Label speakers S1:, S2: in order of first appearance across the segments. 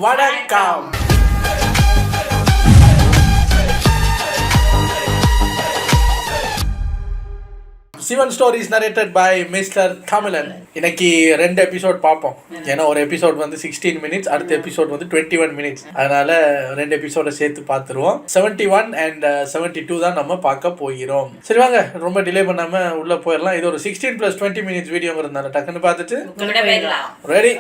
S1: வணக்கம். Sivan stories narrated by mister Tamilan. இன்னைக்கு 2 episode பார்ப்போம். ஏன்னா ஒரு எபிசோட் வந்து 16 மினிட்ஸ், அடுத்த எபிசோட் வந்து 21 மினிட்ஸ். அதனால 2 எபிசோட சேர்த்து பார்த்துருவோம். 71 and 72 தான் நம்ம பார்க்க போகிறோம். சரி வாங்க, ரொம்ப டிலே பண்ணாம உள்ள போயிடலாம். இது ஒரு 16+20 மினிட்ஸ் வீடியோங்கிறதுனால டக்குன்னு பார்த்துட்டு ரெடி.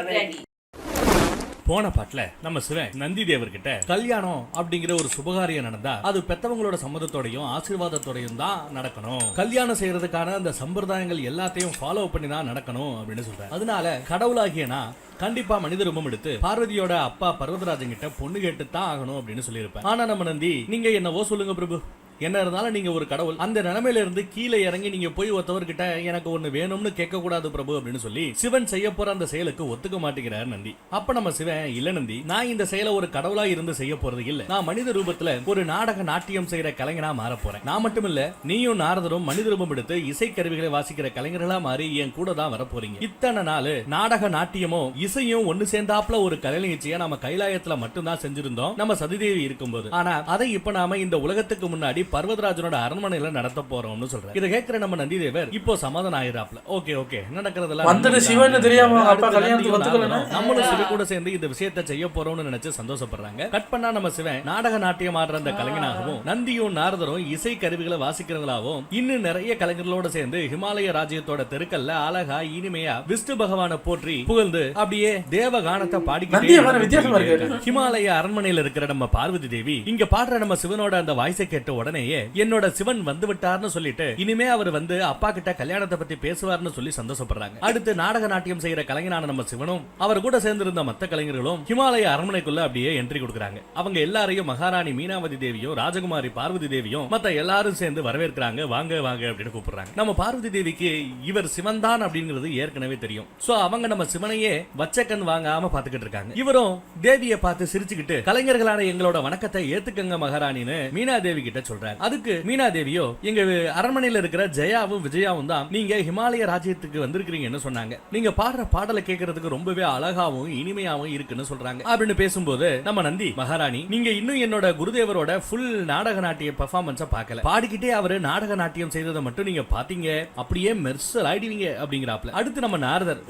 S2: போன பாட்டுல நம்ம சிவன் நந்தி தேவர்கிட்ட கல்யாணம் அப்படிங்கிற ஒரு சுபகாரியம் நடந்தா அது பெத்தவங்களோட சம்மதத்தோடையும் ஆசீர்வாதத்தோடையும் தான் நடக்கணும். கல்யாணம் செய்யறதுக்கான அந்த சம்பிரதாயங்கள் எல்லாத்தையும் ஃபாலோ பண்ணி தான் நடக்கணும் அப்படின்னு சொல்றேன். அதனால கடவுளாகியனா கண்டிப்பா மனித ரூபம் எடுத்து பார்வதியோட அப்பா பர்வதராஜன் கிட்ட பொண்ணு கேட்டு தான் ஆகணும் அப்படின்னு சொல்லியிருப்பேன். ஆனா நம்ம நந்தி, நீங்க என்னவோ சொல்லுங்க பிரபு, என்ன இருந்தாலும் நீங்க ஒரு கடவுள், அந்த நிலைமையில இருந்து கீழே இறங்கி நீங்க போய் ஒருத்தவர்கிட்ட எனக்கு ஒண்ணு வேணும்னு கேட்க கூடாது பிரபு அப்படின்னு சொல்லி சிவன் செய்ய போற அந்த செயலுக்கு ஒத்துக்க மாட்டேங்கிறார் நந்தி. அப்ப நம்ம சிவன், இல்ல நந்தி, நான் இந்த செயலை ஒரு கடவுளா இருந்து செய்ய போறது இல்ல, நான் மனித ரூபத்துல ஒரு நாடக நாட்டியம் செய்யற கலைஞனா மாற போறேன். நான் மட்டும் இல்ல, நீயும் நாரதரும் மனித ரூபம் எடுத்து இசை கருவிகளை வாசிக்கிற கலைஞர்களா மாறி என் கூட தான் வர போறீங்க. இத்தனை நாள் நாடக நாட்டியமும் இசையும் ஒண்ணு சேர்ந்தாப்புல ஒரு கலை நிகழ்ச்சியை நம்ம கைலாயத்துல மட்டும்தான் செஞ்சிருந்தோம் நம்ம சதிதேவி இருக்கும்போது. ஆனா அதை இப்ப நாம இந்த உலகத்துக்கு முன்னாடி பர்வதராஜனோட அரண்மனையில நடத்த போறோம்னு சொல்றேன். இத கேக்குற நம்ம நந்தி தேவர் இப்போ சமாதானம் ஆயிராப்ல. ஓகே ஓகே, நடக்கிறதெல்லாம் வந்துட்டு சிவன் தெரியாம அப்பா கல்யாணத்துக்கு வந்துக்கலனா நம்மளும் சிவ கூட சேர்ந்து இந்த விஷயத்தை செய்ய போறோம்னு நினைச்சு சந்தோஷப்படுறாங்க. கட் பண்ணா நம்ம சிவன் நாடக நாட்டியம் ஆடுற அந்த கலைஞனாகவும் நந்தியும் நாரதரும் இசை கருவிகளை வாசிக்கிறவங்களாகவும் இன்னும் நிறைய கலைஞர்களோட சேர்ந்து ஹிமாலய ராஜ்யத்தோட தெருக்கல்ல அழகா இனிமையா விஷ்ணு பகவானை போற்றி புகழ்ந்து அப்படியே தேவ கானத்தை பாடிக்கிட்டே ஹிமாலய அரண்மனையில இருக்கிற நம்ம பார்வதி தேவி இங்க பாடுற நம்ம சிவனோட அந்த வாய்ஸை கேட்ட உடனேயே என்னோட சிவன் வந்து விட்டார்னு சொல்லிட்டு இனிமே அவர் வந்து அப்பா கிட்ட கல்யாணத்தை பத்தி பேசுவார்னு சொல்லி சந்தோஷப்படுறாங்க. அடுத்து நாடக நாட்டியம் செய்யற கலைஞனான நம்ம சிவனும் அவர் கூட சேர்ந்திருந்த மத்த கலைஞர்களும் ஹிமாலய அரண்மனைக்குள்ள அப்படியே என்ட்ரி கொடுக்கறாங்க. அவங்க எல்லாரையும் மகாராணி மீனாவதி தேவியும் ராஜகுமாரி பார்வதி தேவியும் மத்த எல்லாரும் சேர்ந்து வரவேற்கிறாங்க. வாங்க வாங்க அப்படின்னு கூப்பிடுறாங்க. நம்ம பார்வதி தேவிக்கு இவர் சிவன் தான் அப்படிங்கிறது ஏற்கனவே தெரியும். சோ அவங்க நம்ம சிவனையே வச்சக்கன் வாங்காம பாத்துக்கிட்டு இருக்காங்க. இவரும் தேவியை பார்த்து சிரிச்சுக்கிட்டு கலைஞர்களான எங்களோட வணக்கத்தை ஏத்துக்கங்க மகாராணின்னு மீனா தேவி கிட்ட சொல்றாங்க. அதுக்கு மீனா தேவியோ, எங்க அரண்மனையில இருக்கிற ஜெயாவும் விஜயாவும் தான் நீங்க ஹிமாலய ராஜ்யத்துக்கு வந்திருக்கீங்கன்னு சொன்னாங்க. நீங்க பாடுற பாடலை கேட்கறதுக்கு ரொம்பவே அழகாவும் இனிமையாவும் இருக்குன்னு சொல்றாங்க. அப்படின்னு பேசும்போது நம்ம நந்தி, மகாராணி, நீங்க இன்னும் என்னோட குருதேவரோட ஃபுல் நாடக நாட்டிய பெர்ஃபார்மன்ஸை பார்க்கல. பாடிக்கிட்டே அவரு நாடக நாட்டியம் செய்ததை மட்டும் நீங்க பாத்தீங்க, அப்படியே மெர்சல் ஆயிடுவீங்க அப்படிங்கிறாப்ல. அடுத்து நம்ம நாரதர்,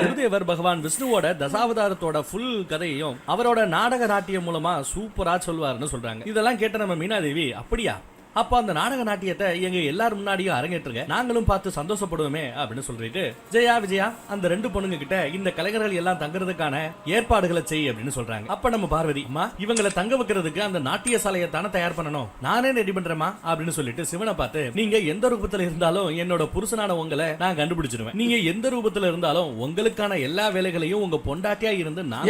S2: குருதேவர் பகவான் விஷ்ணுவோட தசாவதாரத்தோட ஃபுல் கதையையும் அவரோட நாடக நாட்டியம் மூலமா சூப்பரா சொல்வாருன்னு சொல்றாங்க. இதெல்லாம் கேட்ட நம்ம மீனாதேவி, அப்படியா, அப்ப அந்த நாடக நாட்டியத்தை எங்க எல்லாரும் முன்னாடியும் அரங்கேற்றுங்க, நாங்களும் பார்த்து சந்தோஷப்படுவோமே அப்படின்னு சொல்லிட்டு ஜெயா விஜயா அந்த 2 பொண்ணுங்க கிட்ட இந்த கலைஞர்கள் எல்லாம் தங்குறதுக்கான ஏற்பாடுகளை செய் அப்படின்னு சொல்றாங்க. அப்ப நம்ம பார்வதி, அம்மா, இவங்களை தங்க வைக்கிறதுக்கு அந்த நாட்டிய சாலையை தானே தயார் பண்ணணும், நானே ரெடி பண்றேமா அப்படின்னு சொல்லிட்டு சிவனை பார்த்து, நீங்க எந்த ரூபத்துல இருந்தாலும் என்னோட புருஷனான உங்களை நான் கண்டுபிடிச்சிருவேன், நீங்க எந்த ரூபத்துல இருந்தாலும் உங்களுக்கான எல்லா வேலைகளையும் உங்க பொண்டாட்டியா இருந்து நான்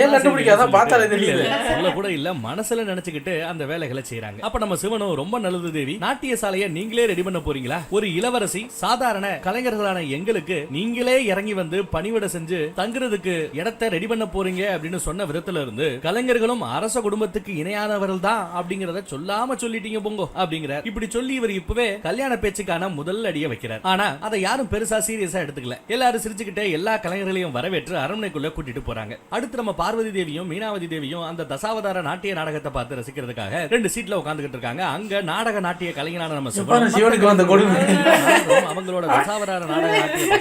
S2: சொல்ல கூட இல்ல மனசுல நினைச்சுக்கிட்டு அந்த வேலைகளை செய்யறாங்க. அப்ப நம்ம சிவனும், ரொம்ப நல்லது தேவி, நாட்டிய சாலையை நீங்களே ரெடி பண்ண போறீங்களா, ஒரு இளவரசி சாதாரண கலைஞர்களான எங்களுக்கு நீங்களே இறங்கி வந்து பணிவிட செஞ்சு தங்குறதுக்கு இடத்தை ரெடி பண்ண போறீங்க அப்படின்னு சொன்ன விதத்துல இருந்து கலைஞர்களும் அரச குடும்பத்துக்கு இணையானவர்கள் தான் அப்படிங்கறத சொல்லாம சொல்லிட்டீங்க போங்கோ அப்படிங்கிறார். இப்படி சொல்லி இவர் இப்பவே கல்யாண பேச்சுக்கான முதல் அடியை வைக்கிறார். ஆனா அதை யாரும் பெருசா சீரியஸா எடுத்துக்கல. எல்லாரும் சிரிச்சுக்கிட்டே எல்லா கலைஞர்களையும் வரவேற்று அரண்மனைக்குள்ள கூட்டிட்டு போறாங்க. அடுத்து நம்ம பார்வதி தேவியும் மீனாவதி தேவியும் அந்த தசாவதார நாட்டிய நாடகத்தை பார்த்து ரசிக்கிறதுக்காக 2 சீட்ல உட்கார்ந்துகிட்டு இருக்காங்க. அங்க நாடக நாட்டிய கலைஞனான நம்ம சிவனுக்கு வந்த கொடுமை அவங்களோட தசாவதார நாடக நாட்டிய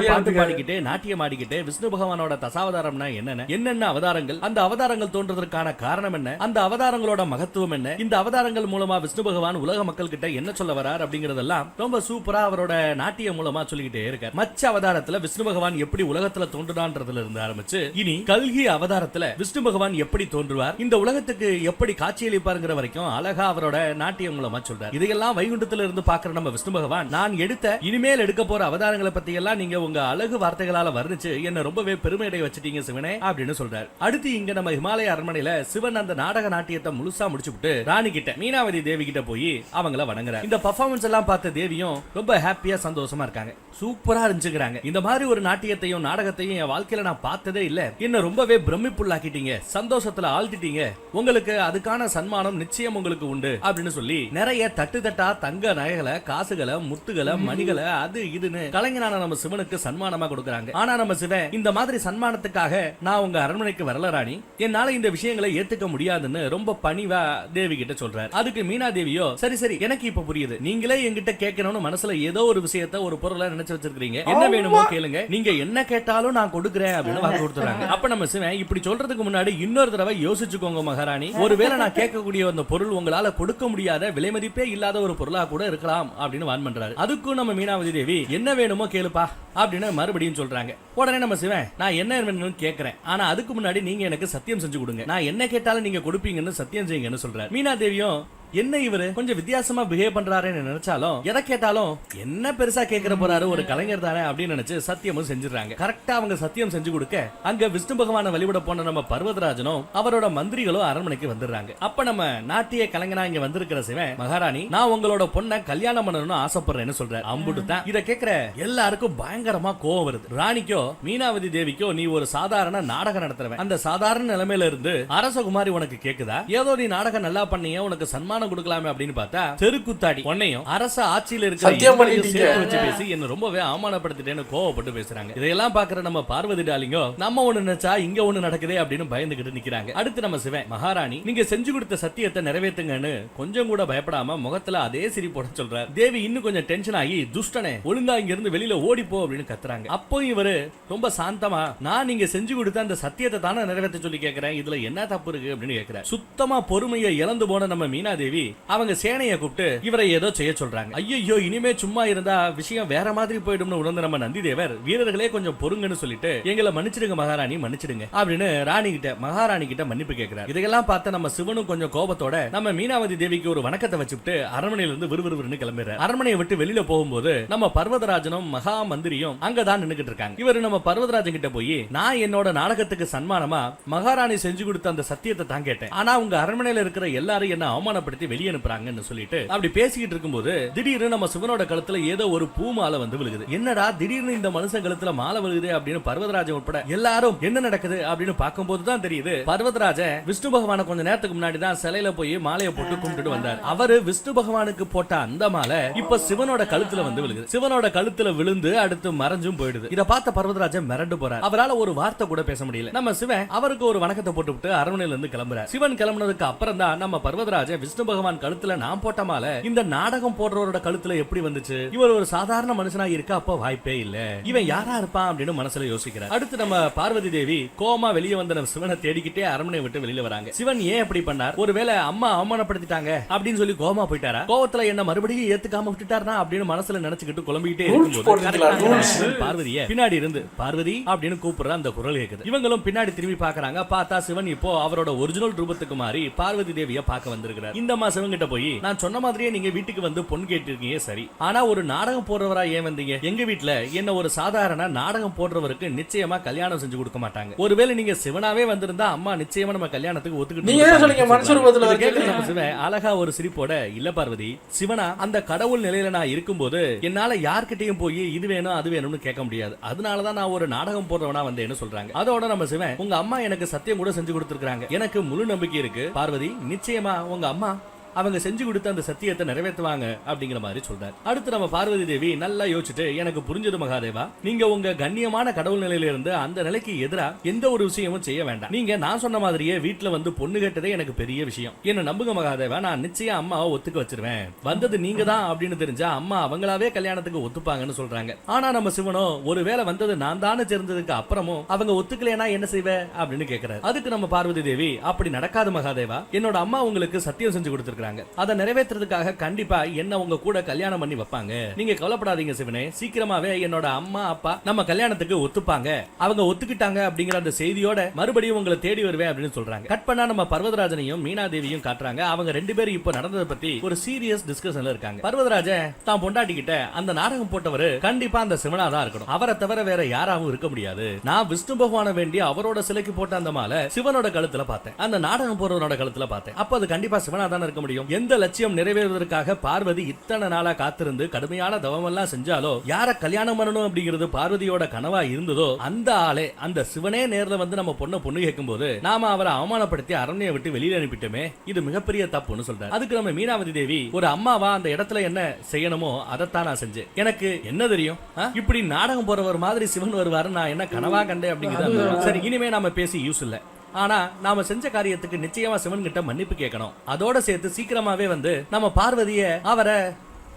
S2: பாட்டு பாடிக்கிட்டே நாட்டியம் ஆடிக்கிட்டே விஷ்ணு பகவானோட தசாவதாரம்னா என்னென்ன அவதாரங்கள், அந்த அவதாரங்கள் தோன்றதற்கான காரணம் என்ன, அந்த அவதாரங்களோட மகத்துவம் என்ன, இந்த அவதாரங்கள் மூலமா விஷ்ணு பகவான் உலக மக்கள் கிட்ட என்ன சொல்ல வரார் அப்படிங்கறதெல்லாம் ரொம்ப சூப்பரா அவரோட நாட்டியம் மூலமா சொல்லிக்கிட்டே இருக்கார். மச்ச அவதாரத்துல விஷ்ணு பகவான் எப்படி உலகத்துல தோன்றுனான்றதுல இருந்து ஆரம்பிச்சு இனி கல்கி அவதாரத்துல விஷ்ணு பகவான் எப்படி தோன்றுவார், இந்த உலகத்துக்கு எப்படி காட்சியளிப்பாருங்கிற வரைக்கும் அழகா அவரோட நாட்டியம் மூலமா சொல்றார். இதையெல்லாம் வைகுண்டத்துல இருந்து பாக்குற நம்ம விஷ்ணு பகவான், நான் எடுத்த இனிமேல் எடுக்க போற அவதாரங்களை பத்தி எல்லாம் நீங்க உங்க அழகு வார்த்தைகளால வர்ணிச்சு என்ன ரொம்பவே பெருமையடைய வச்சிட்டீங்க சிவனே அப்படின்னு சொல்றாரு. அடுத்து இங்க நம்ம ஹிமாலய அரண்மனையில சிவன் அந்த நாடக நாட்டியத்தை முழுசா முடிச்சுட்டு ராணி கிட்ட மீனாவதி தேவி கிட்ட போய் அவங்கள வணங்குறாரு. இந்த பெர்ஃபார்மன்ஸ் எல்லாம் பார்த்த தேவியும் ரொம்ப ஹாப்பியா சந்தோஷமா இருக்காங்க. சூப்பரா இருந்துச்சுக்கிறாங்க. இந்த மாதிரி ஒரு நாட்டியத்தையும் நாடகத்தையும் என் வாழ்க்கையில நான் பார்த்ததே இல்ல, என்ன ரொம்பவே பிரமிப்புள்ளாக்கிட்டீங்க, சந்தோஷத்துல ஆழ்த்திட்டீங்க, உங்களுக்கு அதுக்கான சன்மானம் நிச்சயம் உங்களுக்கு உண்டு அப்படின்னு சொல்லி நிறைய தட்டு தட்டா தங்க நகைகளை, காசுகளை, முத்துகளை, மணிகளை, அது இதுன்னு கலைஞனான நம்ம சிவனுக்கு சன்மானமா கொடுக்கறாங்க. ஆனா நம்ம சிவன் இந்த மாதிரி சன்மானத்துக்காக நான் உங்க அரண்மனைக்கு வரல ராணி, என்னால இந்த விஷயங்களை ஏத்துக்க முடியாதுன்னு ரொம்ப பணிவா தேவி கிட்ட சொல்றாரு. அதுக்கு மீனா தேவியோ சரி சரி எனக்கு இப்ப புரியுது, நீங்களே என்கிட்ட கேட்கணும்னு மனசுல ஏதோ ஒரு விஷயத்தை ஒரு பொருளை நினைச்சு வச்சிருக்கீங்க, என்ன வேணுமோ கேளுங்க, நீங்க என்ன கேட்டாலும் நான் கொடுக்குறேன் அப்படின்னு வாக்கு கொடுத்துறாங்க. அப்ப நம்ம சிவன் இப்படி சொல்றதுக்கு முன்னாடி இன்னொரு தடவை யோசிச்சுக்கோங்க மகாராணி, ஒருவேளை நான் கேட்கக்கூடிய அந்த பொருள் உங்களால கொடுக்க முடியாத விலை மதிப்பே இல்லாத ஒரு பொருளா கூட இருக்கலாம் அப்படின்னு வான் பண்றாரு. அதுக்கும் நம்ம மீனாவதி தேவி என்ன வேணுமோ கேளுப்பா அப்படின்னு மறுபடியும் சொல்றாங்க. உடனே நம்ம சிவன் நான் என்ன வேணும்னு கேட்கிறேன், ஆனா அதுக்கு முன்னாடி நீங்க எனக்கு சத்தியம் செஞ்சு கொடுங்க, நான் என்ன கேட்டாலும் நீங்க கொடுப்பீங்கன்னு சத்தியம் செய்யுங்கன்னு சொல்றாரு. மீனா தேவியும் என்ன இவரு கொஞ்சம் வித்தியாசமா பிஹேவ் பண்றாருன்னு நினைச்சாலும் எதை கேட்டாலும் என்ன பெருசா கேட்கற போறாரு, ஒரு கலைஞர் தானே அப்படின்னு நினைச்சு சத்தியமும் செஞ்சிடறாங்க. கரெக்டா அவங்க சத்தியம் செஞ்சு கொடுக்க அங்க விஷ்ணு பகவான வழிபட போன நம்ம பர்வதராஜனும் அவரோட மந்திரிகளும் அரண்மனைக்கு வந்துடுறாங்க. அப்ப நம்ம நாட்டிய கலைஞனா இங்க வந்திருக்கிற சிவன் மகாராணி நான் உங்களோட பொண்ணை கல்யாணம் பண்ணணும்னு ஆசைப்படுறேன்னு சொல்றாரு. அம்புட்டு தான் இத கேட்கிற எல்லாருக்கும் பயங்கரமா கோவம் வருது. ராணிக்கோ மீனாவதி தேவிக்கோ நீ ஒரு சாதாரண நாடகம் நடத்துறவன், அந்த சாதாரண நிலைமையில இருந்து அரசகுமாரி உனக்கு கேக்குதா, ஏதோ நீ நாடகம் நல்லா பண்ணிய உனக்கு சன்மானம் கொடுக்கலாமே அப்படின்னு பார்த்தா தெருக்குத்தாடி உன்னையும் அரச ஆட்சியில இருக்க பேசி என்ன ரொம்பவே அவமானப்படுத்திட்டேன்னு கோவப்பட்டு பேசுறாங்க. இதையெல்லாம் பாக்குற நம்ம பார்வதி டாலிங்கோ நம்ம ஒண்ணு நினைச்சா இங்க ஒண்ணு நடக்குதே அப்படின்னு பயந்துகிட்டு நிக்கிறாங்க. அடுத்து நம்ம சிவன் மகாராணி நீங்க செஞ்சு கொடுத்த சத்தியத்தை நிறைவேற்றுங்கன்னு கொஞ்சம் கூட பயப்படாம முகத்துல அதே சிரிப்போட சொல்றாரு. தேவி இன்னும் கொஞ்சம் டென்ஷன் ஆகி துஷ்டனே ஒழுங்கா இங்க இருந்து வெளியில ஓடிப்போ அப்படின்னு கத்துறாங்க. அப்போ இவரு ரொம்ப சாந்தமா நான் நீங்க செஞ்சு கொடுத்த அந்த சத்தியத்தை தானே நிறைவேற்ற சொல்லி கேட்கிறேன், இதுல என்ன தப்பு இருக்கு அப்படின்னு கேட்கிறார். சுத்தமா பொறுமையை இழந்து போன நம்ம மீனா தேவி அவங்க சேனையை கூப்பிட்டு இவரை ஏதோ செய்ய சொல்றாங்க. ஐயோ இனிமே சும்மா இருந்தா விஷயம் வேற மாதிரி போயிடும்னு உணர்ந்த நம்ம நந்தி தேவர் வீரர்களே கொஞ்சம் பொறுங்கன்னு சொல்லிட்டு எங்களை மன்னிச்சிடுங்க மகாராணி மன்னிச்சிடுங்க அப்படின்னு ராணி கிட்ட மகாராணி கிட்ட மன்னிப்பு கேட்கிறார். இதெல்லாம் பார்த்து நம்ம சிவனும் கொஞ்சம் கோபத்தோட நம்ம மீனாவதி தேவிக்கு ஒரு வணக்கத்தை வச்சுட்டு அரண்மனையில இருந்து விறுவிறுன்னு கிளம்புறாரு. அரண்மனையை விட்டு வெளியில போகும்போது நம்ம பர்வதராஜனும் மகா மந்திரியும் அங்கதான் நின்னுகிட்டு இருக்காங்க. இவரு நம்ம பர்வதராஜன் கிட்ட போய் நான் என்னோட நாடகத்துக்கு சன்மானமா மகாராணி செஞ்சு கொடுத்த அந்த சத்தியத்தை தான் கேட்டேன், ஆனா உங்க அரண்மனையில இருக்கிற எல்லாரும் என்ன அவமானப்படுத்தி வெளியே அனுப்புறாங்கன்னு சொல்லிட்டு அப்படி பேசிக்கிட்டு இருக்கும்போது திடீர்னு நம்ம சிவனோட கழுத்துல ஏதோ ஒரு பூ மாலை வந்து விழுகுது. என்னடா திடீர்னு இந்த மனுஷன் கழுத்துல மாலை விழுகுது அப்படின்னு பர்வதராஜன் உட்பட எல்லாரும் என்ன நடக்குது அப்படின்னு பார்க்கும்போது தான் தெரியுது பர்வதராஜன் விஷ்ணு பகவான கொஞ்ச நேரத்துக்கு முன்னாடி தான் சிலையில போய் மாலையை போட்டு கும்பிட்டு வந்தார். அவரு விஷ்ணு பகவானுக்கு போட்ட அந்த மாலை இப்ப சிவனோட கழுத்துல வந்து விழுகுது. சிவனோட கழுத்துல விழுந்து அடுத்து மறைஞ்சும் போயிடுது. இத பார்த்த பர்வதராஜன் மிரண்டு போறார். அவரால் ஒரு வார்த்தை கூட பேச முடியல. நம்ம சிவன் அவருக்கு ஒரு வணக்கத்தை போட்டுவிட்டு அரண்மனையில இருந்து கிளம்புறார். சிவன் கிளம்புனதுக்கு அப்புறம் தான் நம்ம பர்வதராஜன் விஷ்ணு பகவான் கழுத்துல நான் போட்ட மாலை இந்த நாடகம் போடுறவரோட கழுத்துல எப்படி வந்துச்சு, இவர் ஒரு சாதாரண மனுஷனா இருக்க அப்ப வாய்ப்பே இல்ல, இவன் யாரா இருப்பான் அப்படின்னு மனசுல யோசிக்கிறார். அடுத்து நம்ம பார்வதி தேவி கோமா வெளியே வந்த நம்ம சிவனை தேடிக்கிட்டே அரண்மனை விட்டு வெளியில வராங்க. சிவன் ஏன் எப்படி பண்ணார், ஒருவேளை அம்மா அவமானப்படுத்திட்டாங்க அப்படின்னு சொல்லி கோமா போயிட்டாரா, கோவத்துல என்ன மறுபடியும் ஏத்துக்காம விட்டுட்டாரா அப்படின்னு மனசுல நினைச்சுக்கிட்டு குழம்பிக்கிட்டே இருக்கும்போது பார்வதிய பின்னாடி இருந்து பார்வதி அப்படின்னு கூப்பிடுற அந்த குரல் கேக்குது. இவங்களும் பின்னாடி திரும்பி பாக்குறாங்க. பார்த்தா சிவன் இப்போ அவரோட ஒரிஜினல் ரூபத்துக்கு மாறி பார்வதி தேவிய பார்க்க வந்திருக்கிறார். இந்த அம்மா சிவன் கிட்ட போய் நான் சொன்ன மாதிரியே நீங்க வீட்டுக்கு வந்து பொன் கேட்டிருக்கீங்க சரி, ஆனா ஒரு நாடகம் போடுறவரா ஏன் வந்தீங்க, எங்க வீட்டுல என்ன ஒரு சாதாரண நாடகம் போடுறவருக்கு நிச்சயமா கல்யாணம் செஞ்சு கொடுக்க மாட்டாங்க, ஒருவேளை நீங்க சிவனாவே வந்திருந்தா அம்மா நிச்சயமா நம்ம கல்யாணத்துக்கு ஒத்துக்கிட்டு அழகா ஒரு சிரிப்போட இல்ல பார்வதி, சிவனா அந்த கடவுள் நிலையில நான் இருக்கும்போது என்னால யார்கிட்டயும் போய் இது வேணும் அது வேணும்னு கேட்க முடியாது, அதனாலதான் நான் ஒரு நாடகம் போடுறவனா வந்தேன்னு சொல்றாங்க. அதோட நம்ம சிவன் உங்க அம்மா எனக்கு சத்தியம் கூட செஞ்சு கொடுத்திருக்காங்க, எனக்கு முழு நம்பிக்கை இருக்கு பார்வதி, நிச்சயமா உங்க அம்மா அவங்க செஞ்சு கொடுத்த அந்த சத்தியத்தை நிறைவேற்றுவாங்க அப்படிங்கிற மாதிரி சொல்றாரு. அடுத்து நம்ம பார்வதி தேவி நல்லா யோசிச்சுட்டு எனக்கு புரிஞ்சது மகாதேவா, நீங்க உங்க கண்ணியமான கடவுள் நிலையில இருந்து அந்த நிலைக்கு எதிரா எந்த ஒரு விஷயமும் செய்ய வேண்டாம், நீங்க நான் சொன்ன மாதிரியே வீட்டுல வந்து பொண்ணு கேட்டதே எனக்கு பெரிய விஷயம், என்ன நம்புங்க மகாதேவா, நான் நிச்சயம் அம்மாவை ஒத்துக்க வச்சிருவேன், வந்தது நீங்க தான் அப்படின்னு தெரிஞ்சா அம்மா அவங்களாவே கல்யாணத்துக்கு ஒத்துப்பாங்கன்னு சொல்றாங்க. ஆனா நம்ம சிவனோ ஒருவேளை வந்தது நான் தானே தெரிஞ்சதுக்கு அப்புறமும் அவங்க ஒத்துக்கலையா என்ன செய்வேன் அப்படின்னு கேட்கிறாரு. அதுக்கு நம்ம பார்வதி தேவி அப்படி நடக்காது மகாதேவா, என்னோட அம்மா உங்களுக்கு சத்தியம் செஞ்சு கொடுத்திருக்காங்க, அதை நிறைவேற்றுறதுக்காக கண்டிப்பா என்ன உங்க கூட கல்யாணம் பண்ணி வைப்பாங்க, நீங்க கவலைப்படாதீங்க சிவனே, சீக்கிரமாவே என்னோட அம்மா அப்பா நம்ம கல்யாணத்துக்கு ஒத்துப்பாங்க, அவங்க ஒத்துக்கிட்டாங்க அப்படிங்கிற அந்த செய்தியோட மறுபடியும் உங்களை தேடி வருவேன் அப்படின்னு சொல்றாங்க. கட் பண்ணா நம்ம பர்வதராஜனையும் மீனா தேவியும் காட்டுறாங்க. அவங்க ரெண்டு பேரும் இப்ப நடந்ததை பத்தி ஒரு சீரியஸ் டிஸ்கஷன்ல இருக்காங்க. பர்வதராஜன் தான் பொண்டாட்டிக்கிட்ட அந்த நாடகம் போட்டவரு கண்டிப்பா அந்த சிவனா தான் இருக்கணும், அவரை தவிர வேற யாராவும் இருக்க முடியாது, நான் விஷ்ணு பகவான வேண்டி அவரோட சிலைக்கு போட்ட அந்த மாலை சிவனோட கழுத்துல பார்த்தேன், அந்த நாடகம் போறவனோட கழுத்துல பார்த்தேன், அப்ப அது கண்டிப்பா சிவனா தான் இருக்க முடியும் முடியும்? எந்த லட்சியம் நிறைவேறுவதற்காக பார்வதி இத்தனை நாளா காத்திருந்து கடுமையான தவமெல்லாம் செஞ்சாலோ, யார கல்யாணம் பண்ணணும் அப்படிங்கிறது பார்வதியோட கனவா இருந்ததோ அந்த ஆளே, அந்த சிவனே நேர்ல வந்து நம்ம பொண்ணு கேட்கும் போது நாம அவரை அவமானப்படுத்தி அரண்மையை விட்டு வெளியில அனுப்பிட்டோமே, இது மிகப்பெரிய தப்புன்னு சொல்றாரு. அதுக்கு நம்ம மீனாவதி தேவி ஒரு அம்மாவா அந்த இடத்துல என்ன செய்யணுமோ அதைத்தான் நான் செஞ்சேன். எனக்கு என்ன தெரியும், இப்படி நாடகம் போறவர் மாதிரி சிவன் வருவாரு, நான் என்ன கனவா கண்டேன் அப்படிங்கிறது. சரி, இனிமே நாம பேசி யூஸ் இல்ல. ஆனா நாம செஞ்ச காரியத்துக்கு நிச்சயமா சிவன் கிட்ட மன்னிப்பு கேட்கணும். அதோட சேர்த்து சீக்கிரமாவே வந்து நம்ம பார்வதிய அவரை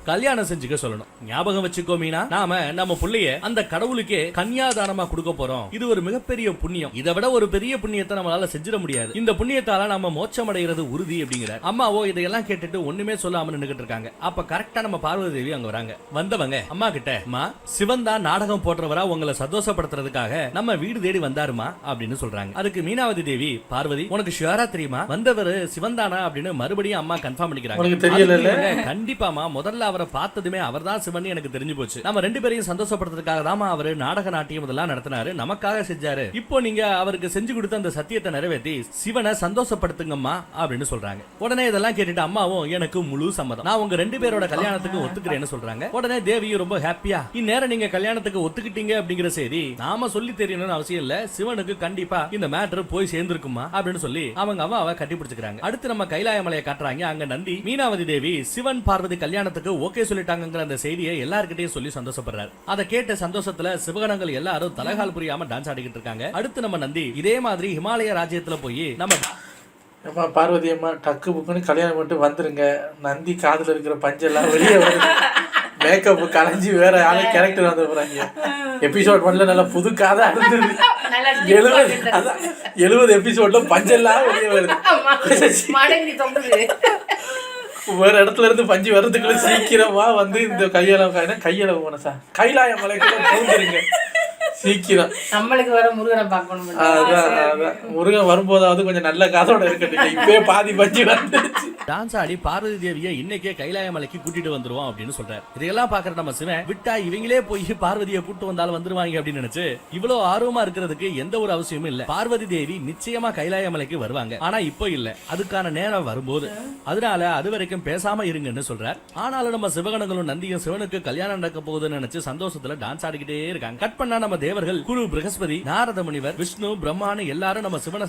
S2: கல்யாணம் செஞ்சுக்க சொல்லணும். ஞாபகம் வச்சுக்கோ மீனா, நாம நம்ம புள்ளைய அந்த கடவுளுக்கே கன்னியாதானமா கொடுக்க போறோம். இது ஒரு மிகப்பெரிய புண்ணியம். இதை விட ஒரு பெரிய புண்ணியத்தை நம்மளால செஞ்சிட முடியாது. இந்த புண்ணியத்தால நம்ம மோட்சம் அடைகிறது உறுதி அப்படிங்கிறார். அம்மாவோ இதையெல்லாம் கேட்டுட்டு ஒண்ணுமே சொல்லாம நின்னுகிட்டு இருக்காங்க. அப்ப கரெக்டா நம்ம பார்வதி தேவி அங்க வராங்க. வந்தவங்க அம்மா கிட்ட, அம்மா சிவன் தான் நாடகம் போடுறவரா உங்களை சந்தோஷப்படுத்துறதுக்காக நம்ம வீடு தேடி வந்தாருமா அப்படின்னு சொல்றாங்க. அதுக்கு மீனாவதி தேவி, பார்வதி உனக்கு ஷியரா தெரியுமா வந்தவர் சிவன் தானா அப்படின்னு மறுபடியும் அம்மா கன்ஃபார்ம் பண்ணிக்கிறாங்க. கண்டிப்பாமா, முதல்ல அவரை பார்த்ததுமே அவர்தான் சிவன் எனக்கு தெரிஞ்சு போச்சு. நம்ம ரெண்டு பேரையும் சந்தோஷப்படுறதுக்காக தான் அவர் நாடக நாட்டியம் இதெல்லாம் நடத்தினாரு, நமக்காக செஞ்சாரு. இப்போ நீங்க அவருக்கு செஞ்சு கொடுத்த அந்த சத்தியத்தை நிறைவேற்றி சிவனை சந்தோஷப்படுத்துங்கம்மா அப்படின்னு சொல்றாங்க. உடனே இதெல்லாம் கேட்டுட்டு அம்மாவும் எனக்கு முழு சம்மதம், நான் உங்க ரெண்டு பேரோட கல்யாணத்துக்கு ஒத்துக்கிறேன்னு சொல்றாங்க. உடனே தேவியும் ரொம்ப ஹாப்பியா, இந்நேரம் நீங்க கல்யாணத்துக்கு ஒத்துக்கிட்டீங்க அப்படிங்கிற செய்தி நாம சொல்லி தெரியணும்னு அவசியம் இல்ல, சிவனுக்கு கண்டிப்பா இந்த மேட்டர் போய் சேர்ந்திருக்குமா அப்படின்னு சொல்லி அவங்க அம்மாவை கட்டி பிடிச்சுக்கிறாங்க. அடுத்து நம்ம கைலாய மலையை காட்டுறாங்க. அங்க நந்தி மீனாவதி தேவி சிவன் பார்வதி கல்யாணத்துக்கு ஓகே சொல்லிட்டாங்கங்கிற அந்த செய்தியை எல்லார்கிட்டயும் சொல்லி சந்தோஷப்படுறாரு. அதை கேட்ட சந்தோஷத்துல சிவகணங்கள் எல்லாரும் தலைகால் புரியாம டான்ஸ் ஆடிக்கிட்டு இருக்காங்க. அடுத்து நம்ம நந்தி இதே மாதிரி ஹிமாலய ராஜ்யத்துல போய் நம்ம
S1: பார்வதி அம்மா டக்கு புக்குன்னு கல்யாணம் பண்ணிட்டு வந்துருங்க, நந்தி காதுல இருக்கிற பஞ்செல்லாம் வெளியே வருது, மேக்கப் கலைஞ்சி வேற யாரும் கேரக்டர் வந்து போறாங்க. எபிசோட் பண்ணல நல்ல புது காதா இருந்தது. 70 எபிசோட்ல பஞ்செல்லாம் வெளியே வருது. வேற இடத்துல இருந்து பஞ்சு வர்றதுக்குள்ள சீக்கிரமா வந்து இந்த கையளவு மனசா கைலாய மலைக்குள்ள போந்துருங்க சீக்கிரம்.
S3: நம்மளுக்கு வர முருகனை பார்க்கணும்.
S1: அதான் முருகன் வரும்போதாவது கொஞ்சம் நல்ல காதோட இருக்கீங்க. இப்பவே பாதி பஞ்சு வந்துருச்சு.
S2: டான்ஸ் ஆடி பார்வதி தேவியை இன்னைக்கே கைலாய மலைக்கு கூட்டிட்டு வந்துருவோம் அப்படின்னு சொல்றாரு. இதையெல்லாம் பாக்குற நம்ம சிவன், விட்டா இவங்களே போய் பார்வதியை கூட்டு வந்தாலும் வந்துருவாங்க அப்படின்னு நினைச்சு இவ்வளவு ஆர்வமா இருக்கிறதுக்கு எந்த ஒரு அவசியமும் இல்ல. பார்வதி தேவி நிச்சயமா கைலாய மலைக்கு வருவாங்க, ஆனா இப்போ இல்ல, அதுக்கான நேரம் வரும்போது, அதனால அது வரைக்கும் பேசாம இருங்கன்னு சொல்றார். ஆனாலும் நம்ம சிவகணங்களும் நந்தியும் சிவனுக்கு கல்யாணம் நடக்க போகுதுன்னு நினைச்சு சந்தோஷத்துல டான்ஸ் ஆடிக்கிட்டே இருக்காங்க. கட் பண்ணா நம்ம தேவர்கள் குரு பிரகஸ்பதி, நாரத முனிவர், விஷ்ணு, பிரம்மான்னு எல்லாரும் நம்ம சிவனை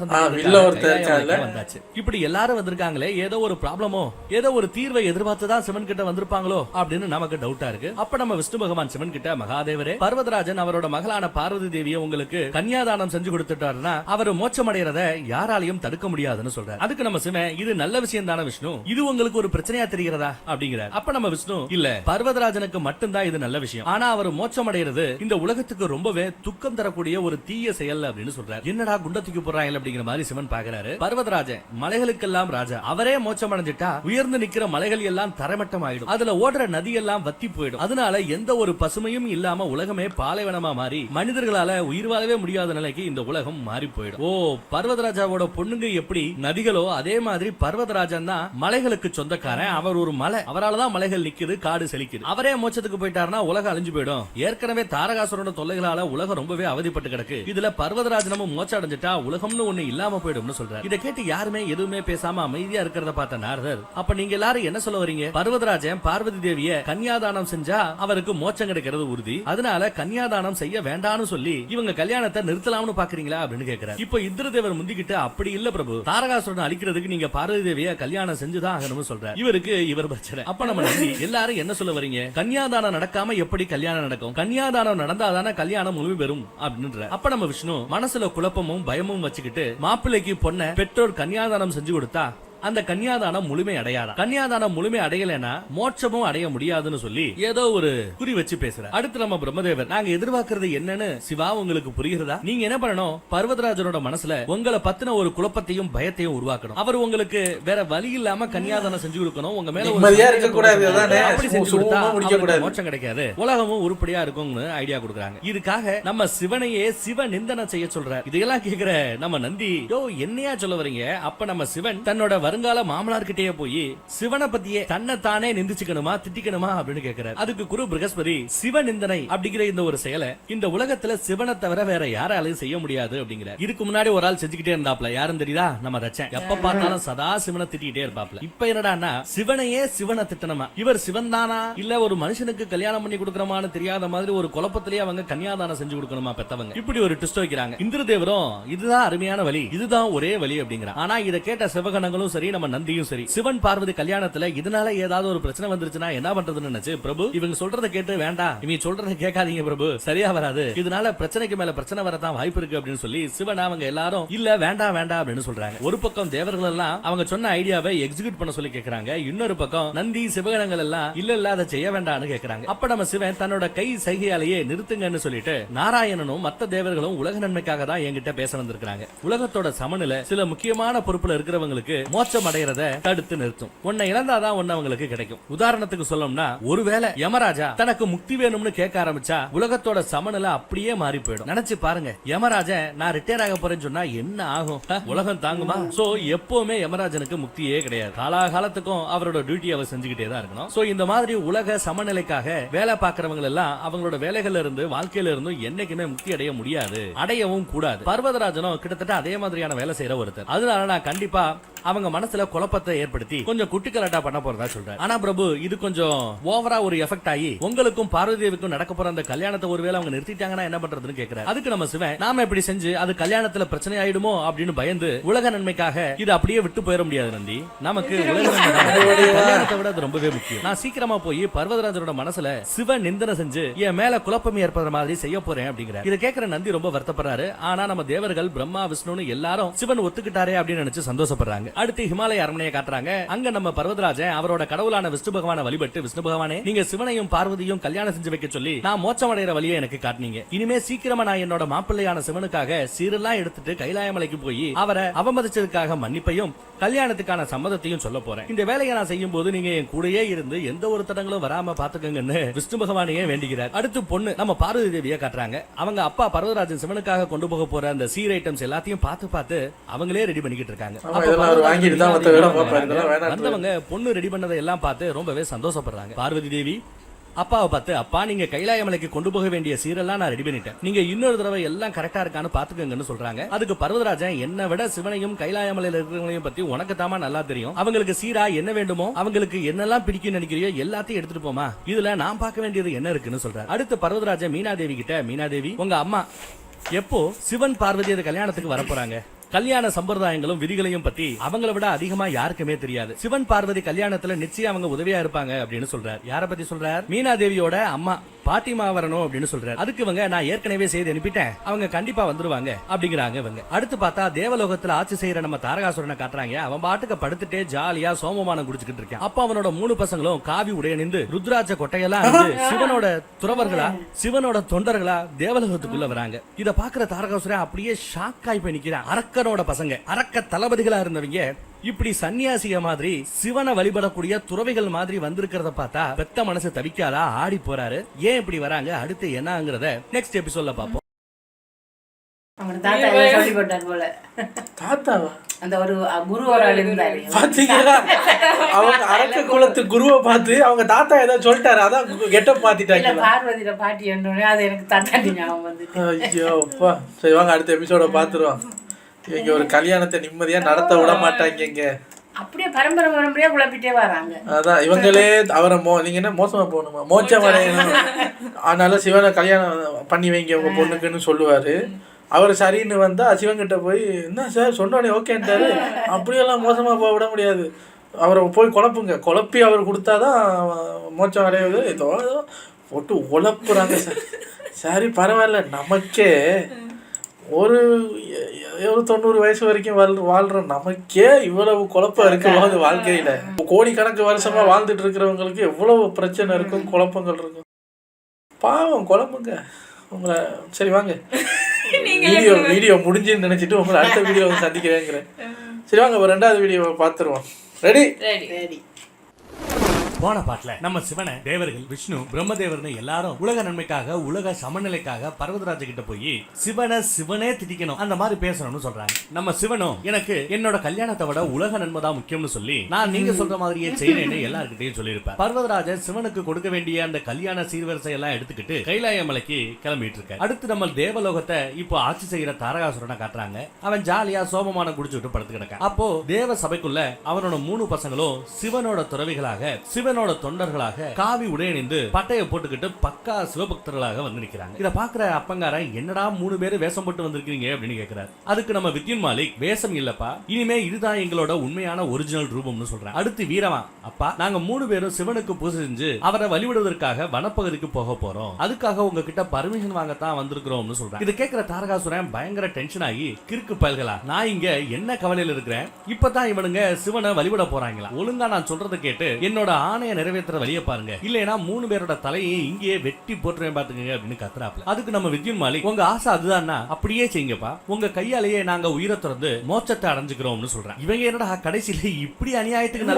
S2: வந்தாச்சு. இப்படி எல்லாரும் வந்திருக்காங்களே, ஏதோ ஒரு ப்ராப்ளமோ ஏதோ ஒரு தீர்வை எதிர்பார்த்துதான் சிவன் கிட்ட வந்திருப்பாங்களோ அப்படின்னு நமக்கு டவுட்டா இருக்கு. அப்ப நம்ம விஷ்ணு பகவான் சிவன் கிட்ட, மகாதேவரே, பர்வதராஜன் அவரோட மகளான பார்வதி தேவியை உங்களுக்கு கன்னியாதானம் செஞ்சு கொடுத்துட்டாருன்னா அவர் மோட்சம் அடைறத யாராலையும் தடுக்க முடியாதுன்னு சொல்றாரு. அதுக்கு நம்ம சிவன், இது நல்ல விஷயம் தானே விஷ்ணு, இது உங்களுக்கு ஒரு பிரச்சனையா தெரிகிறதா அப்படிங்கிறார். அப்ப நம்ம விஷ்ணு, இல்ல பர்வதராஜனுக்கு மட்டும்தான் இது நல்ல விஷயம், ஆனா அவர் மோட்சம் அடைறது இந்த உலகத்துக்கு ரொம்பவே துக்கம் தரக்கூடிய ஒரு தீய செயல் அப்படின்னு சொல்றாரு. என்னடா குண்டத்துக்கு போறாங்க அப்படிங்கிற மாதிரி சிவன் பாக்குறாரு. பர்வதராஜன் மலைகளுக்கெல்லாம் ராஜா, அவரே மோட்சம் அடைஞ்சிட்டா உயர்ந்து நிக்கிற மலைகள் எல்லாம் தரைமட்டம் ஆயிடும், அதுல ஓடுற நதி எல்லாம் வத்தி போயிடும், அதனால எந்த ஒரு பசுமையும் இல்லாம உலகமே பாலைவனமா மாறி மனிதர்களால உயிர் வாழவே முடியாத நிலைக்கு இந்த உலகம் மாறி போயிடும். ஓ, பர்வதராஜாவோட பொண்ணுங்க எப்படி நதிகளோ அதே மாதிரி பர்வதராஜன் தான் மலைகளுக்கு சொந்தக்காரன். அவர் ஒரு மலை, அவரால்தான் மலைகள் நிக்குது, காடு செழிக்குது. அவரே மோட்சத்துக்கு போயிட்டாருன்னா உலகம் அழிஞ்சு போயிடும். ஏற்கனவே தாரகாசுரோட தொல்லைகளால உலகம் ரொம்பவே அவதிப்பட்டு கிடக்கு, இதுல பர்வதராஜனமும் மோட்சம் அடைஞ்சிட்டா உலகம்னு ஒண்ணு இல்லாம போயிடும்னு சொல்றாரு. இதை கேட்டு யாருமே எதுவுமே பேசாம அமைதியா இருக்கிறத பார்த்த நாரதர், அப்ப நீங்க எல்லாரும் என்ன சொல்ல வரீங்க? பர்வதராஜன் பார்வதி தேவிய கன்னியாதானம் செஞ்சா அவருக்கு மோட்சம் கிடைக்கிறது உறுதி, அதனால கன்னியாதானம் செய்ய வேண்டாம்னு சொல்லி இவங்க கல்யாணத்தை நிறுத்தலாம்னு பாக்குறீங்களா அப்படின்னு கேக்குறாரு. இப்போ இந்திரதேவர் முந்திக்கிட்டு, அப்படி இல்ல பிரபு, தாரகாசுரனை அழிக்கிறதுக்கு நீங்க பார்வதி தேவிய கல்யாணம் செஞ்சுதான் ஆகணும்னு சொல்றாரு. இவருக்கு இவர் பிரச்சனை. அப்ப நம்ம நந்தி, எல்லாரும் என்ன சொல்ல வரீங்க? கன்னியாதானம் நடக்காம எப்படி கல்யாணம் நடக்கும்? கன்னியாதானம் நடந்தாதானே கல்யாணம் முழுமை பெறும் அப்படின்ற. அப்ப நம்ம விஷ்ணு மனசுல குழப்பமும் பயமும் வச்சுக்கிட்டு, மாப்பிள்ளைக்கு பொண்ண பெற்றோர் கன்னியாதானம் செஞ்சு கொடுத்தா அந்த கன்னியாதானம் முழுமை அடையாதா, கன்னியாதானம் முழுமை அடையலைன்னா மோட்சமும் அடைய முடியாதுன்னு சொல்லி ஏதோ ஒரு குறி வச்சு பேசுற. அடுத்து நம்ம பிரம்மதேவர், நாங்க எதிர்பார்க்கறது என்னன்னு சிவா உங்களுக்கு புரிகிறதா? நீங்க என்ன பண்ணணும்? பர்வதராஜனோட மனசுல உங்களை பத்தின ஒரு குழப்பத்தையும் பயத்தையும் உருவாக்கணும். அவர் உங்களுக்கு வேற வழி இல்லாம கன்னியாதானம் செஞ்சு கொடுக்கணும், உங்க மேல அப்படி செஞ்சு கொடுத்தா மோட்சம் கிடைக்காது, உலகமும் உருப்படியா இருக்கும்னு ஐடியா கொடுக்குறாங்க. இதுக்காக நம்ம சிவனையே சிவ நிந்தனை செய்ய சொல்ற. இதெல்லாம் கேக்குற நம்ம நந்தி, யோ என்னையா சொல்ல வரீங்க? அப்ப நம்ம சிவன் தன்னோட வருங்கால மாமனார்கிட்டயே போய் சிவனை பத்தியே தன்னைத்தானே நிந்திச்சுக்கணுமா திட்டிக்கணுமா அப்படின்னு கேக்குறாரு. அதுக்கு குரு பிரகஸ்பதி சிவ நிந்தனை அப்படிங்கிற இந்த ஒரு செயலை இந்த உலகத்துல சிவனை தவிர வேற யாராலையும் செய்ய முடியாது அப்படிங்கிற. இதுக்கு முன்னாடி ஒரு ஆள் செஞ்சுக்கிட்டே இருந்தாப்ல, யாரும் தெரியுதா? நம்ம ரச்சன். எப்ப பார்த்தாலும் சதா சிவனை திட்டிக்கிட்டே இருப்பாப்ல. இப்ப என்னடான்னா சிவனையே சிவனை திட்டணுமா? இவர் சிவன் தானா இல்ல ஒரு மனுஷனுக்கு கல்யாணம் பண்ணி கொடுக்கறமான்னு தெரியாத மாதிரி ஒரு குழப்பத்திலேயே அவங்க கன்னியாதானம் செஞ்சு கொடுக்கணுமா பெத்தவங்க? இப்படி ஒரு ட்விஸ்ட் வைக்கிறாங்க. இந்திரதேவரும் இதுதான் அருமையான வழி, இதுதான் ஒரே வழி அப்படிங்கிறான். ஆனா இதை கேட்ட சிவகணங்களும் சரி நம்ம நந்தியும் சரி சிவன் பார்வதி கல்யாணத்துல இதனால ஏதாவது ஒரு பிரச்சனை வந்துருச்சுன்னா என்ன பண்றதுன்னு நினைச்சு, பிரபு இவங்க சொல்றதை கேட்டு வேண்டாம், இவங்க சொல்றதை கேட்காதீங்க பிரபு, சரியா வராது, இதனால பிரச்சனைக்கு மேல பிரச்சனை வரதான் வாய்ப்பு இருக்கு அப்படின்னு சொல்லி சிவன் அவங்க எல்லாரும் இல்ல வேண்டாம் வேண்டாம் அப்படின்னு சொல்றாங்க. ஒரு பக்கம் தேவர்கள் எல்லாம் அவங்க சொன்ன ஐடியாவை எக்ஸிக்யூட் பண்ண சொல்லி கேக்குறாங்க. இன்னொரு பக்கம் நந்தி சிவகணங்கள் எல்லாம் இல்ல அதை செய்ய வேண்டாம்னு கேக்குறாங்க. அப்ப நம்ம சிவன் தன்னோட கை சைகையாலேயே நிறுத்துங்கன்னு சொல்லிட்டு நாராயணனும் மத்த தேவர்களும் உலக நன்மைக்காக தான் என்கிட்ட பேச வந்திருக்காங்க. உலகத்தோட சமநிலை சில முக்கியமான பொறுப்புல இருக்கிறவங்களுக்கு மோட்சம் அடையறத தடுத்து நிறுத்தும். உன்னை இழந்தாதான் ஒன்னு அவங்களுக்கு கிடைக்கும். உதாரணத்துக்கு சொல்லணும்னா ஒருவேளை யமராஜா தனக்கு முக்தி வேணும்னு கேட்க ஆரம்பிச்சா உலகத்தோட சமநிலை அப்படியே மாறி போயிடும். நினைச்சு பாருங்க, யமராஜன் நான் ரிட்டையர் ஆக போறேன்னு சொன்னா என்ன ஆகும்? உலகம் தாங்குமா? சோ எப்பவுமே யமராஜனுக்கு முக்தியே கிடையாது. காலாகாலத்துக்கும் அவரோட டியூட்டி அவர் செஞ்சுக்கிட்டே தான் இருக்கணும். சோ இந்த மாதிரி உலக சமநிலைக்காக வேலை பார்க்கறவங்க எல்லாம் அவங்களோட வேலைகள்ல இருந்து வாழ்க்கையில இருந்து என்னைக்குமே முக்தி அடைய முடியாது, அடையவும் கூடாது. பர்வதராஜனும் கிட்டத்தட்ட அதே மாதிரியான வேலை செய்யற ஒருத்தர். அதனால நான் கண்டிப்பா அவங்க மனசுல குழப்பத்தை ஏற்படுத்தி கொஞ்சம் குட்டிக்கலாட்டா பண்ண போறதா சொல்றேன். ஆனா பிரபு இது கொஞ்சம் ஓவரா ஒரு எஃபெக்ட் ஆகி உங்களுக்கும் பார்வதி தேவிக்கும் நடக்க போற அந்த கல்யாணத்தை ஒருவேளை அவங்க நிறுத்திட்டாங்கன்னா என்ன பண்றதுன்னு கேக்குறாரு. அதுக்கு நம்ம சிவன் நாம எப்படி செஞ்சு அது கல்யாணத்துல பிரச்சனை ஆயிடுமோ அப்படின்னு பயந்து உலக நன்மைக்காக இது அப்படியே விட்டு போயிட முடியாது நந்தி. நமக்கு உலக கல்யாணத்தை விட அது ரொம்பவே முக்கியம். நான் சீக்கிரமா போய் பர்வதராஜரோட மனசுல சிவ நிந்தனை செஞ்சு என் மேல குழப்பம் ஏற்படுற மாதிரி செய்ய போறேன் அப்படிங்கிற. இதை கேட்கிற நந்தி ரொம்ப வருத்தப்படுறாரு. ஆனா நம்ம தேவர்கள் பிரம்மா விஷ்ணுன்னு எல்லாரும் சிவன் ஒத்துக்கிட்டாரே அப்படின்னு நினைச்சு சந்தோஷப்படுறாங்க. அடுத்து ஹிமாலய அரண்மனையை காட்டுறாங்க. அங்க நம்ம பர்வதராஜன் அவரோட கடவுளான விஷ்ணு பகவானை வழிபட்டு, விஷ்ணு பகவானே நீங்க சிவனையும் பார்வதியும் கல்யாணம் செஞ்சு வைக்க சொல்லி நான் மோட்சம் அடைகிற வழியை எனக்கு காட்டினீங்க. இனிமே சீக்கிரமா நான் என்னோட மாப்பிள்ளையான சிவனுக்காக சீரெல்லாம் எடுத்துட்டு கைலாயமலைக்கு போய் அவரை அவமதிச்சதுக்காக மன்னிப்பையும் கல்யாணத்துக்கான சம்மதத்தையும் சொல்ல போறேன். இந்த வேலையை நான் செய்யும் போது நீங்க என் கூடயே இருந்து எந்த ஒரு தடங்களும் வராம பாத்துக்கங்கன்னு விஷ்ணு பகவானையே வேண்டிக்கிறார். அடுத்து பொண்ணு நம்ம பார்வதி தேவியை காட்டுறாங்க. அவங்க அப்பா பர்வதராஜன் சிவனுக்காக கொண்டு போக போற அந்த சீர் ஐட்டம்ஸ் எல்லாத்தையும் பார்த்து அவங்களே ரெடி பண்ணிக்கிட்டு இருக்காங்க. வந்தவங்க பொண்ணு ரெடி பண்ணதை எல்லாம் பார்த்து ரொம்பவே சந்தோஷப்படுறாங்க. பார்வதி தேவி அப்பாவை பார்த்து, அப்பா நீங்க கைலாயமலைக்கு கொண்டு போக வேண்டிய சீரெல்லாம் நான் ரெடி பண்ணிட்டேன், நீங்க இன்னொரு தடவை எல்லாம் கரெக்டா இருக்கான்னு பாத்துக்கங்கன்னு சொல்றாங்க. அதுக்கு பர்வதராஜன் என்னை விட சிவனையும் கைலாயமலையில இருக்கிறவங்களையும் பத்தி உனக்கு தாமா நல்லா தெரியும், அவங்களுக்கு சீரா என்ன வேண்டுமோ அவங்களுக்கு என்னெல்லாம் பிடிக்கும் நினைக்கிறியோ எல்லாத்தையும் எடுத்துட்டு போமா, இதுல நான் பார்க்க வேண்டியது என்ன இருக்குன்னு சொல்றாரு. அடுத்து பர்வதராஜன் மீனாதேவி கிட்ட, மீனாதேவி உங்க அம்மா எப்போ சிவன் பார்வதி கல்யாணத்துக்கு வர போறாங்க, கல்யாண சம்பிரதாயங்களும் விதிகளையும் பத்தி அவங்கள விட அதிகமா யாருக்குமே தெரியாது, சிவன் பார்வதி கல்யாணத்துல நிச்சயம் அவங்க உதவியா இருப்பாங்க அப்படின்னு சொல்றாரு. யார பத்தி சொல்றார்? மீனாதேவியோட அம்மா பாட்டிமா வரணும் அப்படின்னு சொல்றாரு. அதுக்கு இவங்க நான் ஏற்கனவே செய்து அனுப்பிட்டேன், அவங்க கண்டிப்பா வந்துருவாங்க அப்படிங்கிறாங்க இவங்க. அடுத்து பார்த்தா தேவலோகத்துல ஆட்சி செய்யற நம்ம தாரகாசுரனை காட்டுறாங்க. அவன் பாட்டுக்கு படுத்துட்டே ஜாலியா சோமமானம் குடிச்சுக்கிட்டு இருக்கான். அப்ப அவனோட 3 பசங்களும் காவி உடைய நின்று ருத்ராட்ச கொட்டையெல்லாம் சிவனோட துறவர்களா சிவனோட தொண்டர்களா தேவலோகத்துக்குள்ள வராங்க. இத பாக்குற தாரகாசுரன் அப்படியே ஷாக் ஆகி போய் நிக்கிறான். அரக்கனோட பசங்க, அரக்க தளபதிகளா இருந்தவங்க இப்படி சன்னியாசிக மாதிரி சிவனை வழிபடக்கூடிய துறவிகள் மாதிரி வந்திருக்கிறத பார்த்தா பெத்த மனசு தவிக்காதா, ஆடி போறாரு. ஏன் இப்படி வராங்க, அடுத்து என்னங்கறத நெக்ஸ்ட் எபிசோட்ல பாப்போம்.
S3: அந்த ஒரு குருவோட இருந்தாரு
S1: பாத்தீங்களா, அவங்க அரக்க குலத்து குருவை பார்த்து அவங்க தாத்தா ஏதாவது சொல்லிட்டாரு, அதான் கெட்டப் மாத்திட்டாங்க.
S3: பார்வதியோட பாட்டி என்னோட அது எனக்கு தாத்தாட்டி ஞாபகம் வந்து.
S1: ஐயோ அப்பா, சரி வாங்க அடுத்த எபிசோட பாத்துருவோம். இங்க ஒரு கல்யாணத்தை நிம்மதியா நடத்த விட மாட்டாங்க. இங்க
S3: அப்படியே பரம்பரையா குழப்பிட்டே வராங்க.
S1: அதான் இவங்களே அவரை நீங்க என்ன மோசமா போகணுமா, மோட்சம் அடையணும், அதனால சிவனை கல்யாணம் பண்ணி வைங்க உங்க பொண்ணுக்குன்னு சொல்லுவாரு. அவர் சரின்னு வந்தா சிவன்கிட்ட போய் என்ன சார் சொன்னோடனே ஓகேன்ட்டாரு, அப்படியெல்லாம் மோசமா போக விட முடியாது, அவரை போய் குழப்புங்க, குழப்பி அவர் கொடுத்தாதான் மோட்சம் அடையுது. ஏதோ போட்டு உழப்புறாங்க சார். சரி பரவாயில்ல, நமக்கே ஒரு 90 வயசு வரைக்கும் வாழ்ற நமக்கே இவ்வளவு குழப்பம் இருக்கும்போது வாழ்க்கையில கோடிக்கணக்கு வருஷமா வாழ்ந்துட்டு இருக்கிறவங்களுக்கு எவ்வளவு பிரச்சனை இருக்கும், குழப்பங்கள் இருக்கும். பாவம் குழம்புங்க உங்களை. சரி வாங்க வீடியோ முடிஞ்சுன்னு நினைச்சிட்டு உங்களை அடுத்த வீடியோ சந்திக்கிறேங்கிறேன். சரி வாங்க ஒரு 2வது வீடியோவை பார்த்துருவோம். ரெடி?
S2: போன பாட்டுல நம்ம சிவனை தேவர்கள் விஷ்ணு பிரம்மதேவர்னு எல்லாரும் உலக நன்மைக்காக உலக சமநிலைக்காக பர்வதராஜ கிட்ட போய் சிவனே திட்டிக்கணும் அந்த மாதிரி பேசணும்னு சொல்றாங்க. நம்ம சிவனும் எனக்கு என்னோட கல்யாணத்தை விட உலக நன்மை தான் முக்கியம்னு சொல்லி நான் நீங்க சொல்ற மாதிரியே செய்யறேன்னு எல்லார்கிட்டையும் சொல்லியிருப்பேன். பர்வதராஜர் சிவனுக்கு கொடுக்க வேண்டிய அந்த கல்யாண சீர்வரிசை எல்லாம் எடுத்துக்கிட்டு கைலாய மலைக்கு கிளம்பிட்டு இருக்க. அடுத்து நம்ம தேவலோகத்தை இப்போ ஆட்சி செய்யற தாரகாசுரனை காட்டுறாங்க. அவன் ஜாலியா சோமமான குடிச்சுட்டு படுத்து கிடக்க. அப்போ தேவ சபைக்குள்ள அவனோட 3 பசங்களும் சிவனோட துறவிகளாக சிவனோட தொண்டர்களாக காவி உடையணிந்து பட்டைய போட்டுக்கிட்டு பக்கா சிவபக்தர்களாக வந்து நிக்கிறாங்க. இத பாக்குற அப்பங்காரன் என்னடா 3 பேரு வேஷம் போட்டு வந்திருக்கீங்க அப்படின்னு கேக்குறாரு. அதுக்கு நம்ம வித்யுன் மாலிக் வேஷம் இல்லப்பா, இனிமே இதுதான் எங்களோட உண்மையான ஒரிஜினல் ரூபம்னு சொல்றாங்க. அடுத்து வீரமா, அப்பா நாங்க 3 பேரும் சிவனுக்கு பூஜை செஞ்சு அவரை வழிபடுவதற்காக வனப்பகுதிக்கு போக போறோம், அதுக்காக உங்ககிட்ட பர்மிஷன் வாங்கத்தான் வந்திருக்கிறோம்னு சொல்றாங்க. இது கேட்கிற தாரகாசுரன் பயங்கர டென்ஷன் ஆகி கிறுக்கு பயல்களா நான் இங்க என்ன கவலையில இருக்கிறேன், இப்பதான் இவனுங்க சிவனை வழிபட போறாங்களா, ஒழுங்கா நான் சொல்றதை கேட்டு என்னோட ஆணைய நிறைவேற்ற வழிய பாருங்க, இல்லைன்னா 3 பேரோட தலையை இங்கேயே வெட்டி போட்டுறேன் பாத்துக்கங்க அப்படின்னு கத்துறாப்ல. அதுக்கு நம்ம வித்யுன் மாலிக் உங்க ஆசை அதுதான்னா அப்படியே செய்யுங்கப்பா, உங்க கையாலேயே நாங்க உயிரை திறந்து மோட்சத்தை அடைஞ்சுக்கிறோம்னு சொல்றேன். இவங்க என்னடா கடைசியில இப்படி அநியாயத்துக்கு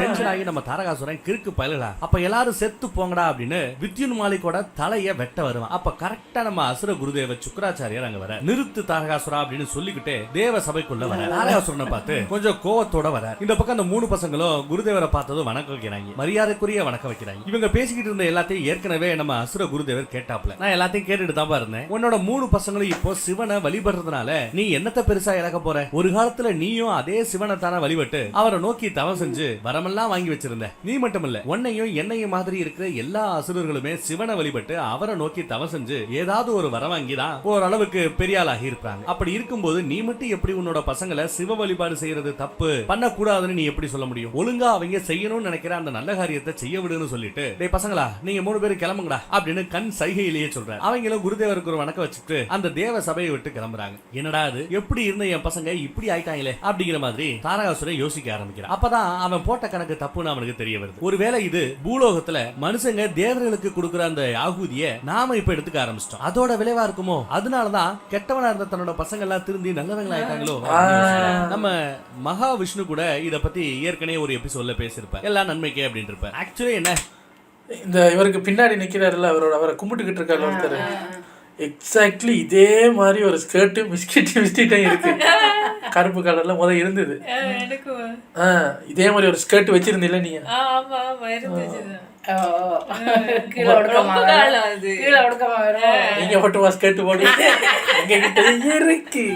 S2: டென்ஷன் ஆகி நம்ம தாரகாசுரன் கிறுக்கு பயலுடா அப்ப எல்லாரும் செத்து போங்கடா அப்படின்னு வித்யுன் மாலிக்கோட தலைய வெட்ட வருவான். அப்ப கரெக்டா நம்ம அசுர குருதேவ சுக்கராச்சாரியர் அங்க வர நிறுத்து தாரகாசுரா அப்படின்னு சொல்லிக்கிட்டு தேவ சபைக்குள்ள வர. தாரகாசுரனை பார்த்து கொஞ்சம் கோவத்தோட வர. இந்த பக்கம் அந்த 3 பசங்களும் குருதேவரை பார்த்ததும் வணக்கம் வைக்கிறாங்க, மரியாதைக்குரிய வணக்கம் வைக்கிறாங்க. இவங்க பேசிக்கிட்டு இருந்த எல்லாத்தையும் ஏற்கனவே நம்ம அசுர குருதேவர் கேட்டாப்ல. நான் எல்லாத்தையும் கேட்டுட்டு தான் இருந்தேன். உன்னோட 3 பசங்களும் இப்போ சிவனை வழிபடுறதுனால நீ என்னத்த பெருசா இழக்க போற, ஒரு காலத்துல நீயும் அதே சிவனை தானே வழிபட்டு அவரை நோக்கி தவம் செஞ்சு வரமெல்லாம் வாங்கி வச்சிருந்த, நீ மட்டும் இல்ல உன்னையும் என்னையும் மாதிரி இருக்கிற எல்லா அசுரர்களுமே சிவனை வழிபட்டு அவரை நோக்கி தவம் செஞ்சு ஏதாவது ஒரு வர வாங்கிதான் ஓரளவுக்கு பெரிய ஆளாகி இருப்பாங்க. அப்படி இருக்கும்போது நீ மட்டும் எப்படி உன்னோட பசங்களை சிவ வழிபாடு செய்யறது தப்பு பண்ணக்கூடாதுன்னு நீ எப்படி சொல்ல முடியும், ஒழுங்கா அவங்க செய்யணும்னு நினைக்கிற அந்த நல்ல காரியத்தை செய்ய விடுன்னு சொல்லிட்டு டேய் பசங்களா நீங்க 3 பேரும் கிளம்புங்கடா அப்படின்னு கண் சைகையிலேயே சொல்றாரு. அவங்களும் குருதேவருக்கு ஒரு வணக்கம் வச்சுட்டு அந்த தேவ சபையை விட்டு கிளம்புறாங்க. என்னடா அது எப்படி இருந்த என் பசங்க இப்படி ஆயிட்டாங்களே அப்படிங்கிற மாதிரி தாரகாசுரன் யோசிக்க ஆரம்பிக்கிறான். அப்பதான் அவன் போட்ட கணக்கு தப்புன்னு அவனுக்கு தெரிய வருது. ஒருவேளை இது பூலோகத்துல மனுஷங்க தேவர்களுக்கு கொடுக்கிற அந்த ஆகுதியை நாம இப்ப எடுத்துக்க ஆரம்பிச்சிட்டோம், அதோட விளைவா இருக்குமோ, அதனாலதான் கெட்டவனா இருந்த தன்னோட பசங்க எல்லாம் திருந்தி நல்லவங்களா ஆயிட்டாங்களோ. நம்ம மகா விஷ்ணு கூட இத பத்தி ஏற்கனவே ஒரு எபிசோட்ல பேசியிருப்பேன், எல்லாம் நன்மைக்கே அப்படின்னு இருப்பேன். ஆக்சுவலி என்ன
S1: இந்த இவருக்கு பின்னாடி நிக்கிறாருல அவரை கும்பிட்டுக்கிட்டு இருக்காரு ஒருத்தர், எக்ஸாக்ட்லி இதே மாதிரி ஒரு ஸ்கர்ட்டு மிஸ்கிட்டும் இருக்கு, கருப்பு கலர்ல முதல் இருந்தது. இதே மாதிரி ஒரு ஸ்கர்ட் வச்சிருந்தீங்களா நீங்க? நீங்க மட்டுமா ஸ்கர்ட் போட்டு எங்க கிட்ட இருக்கு?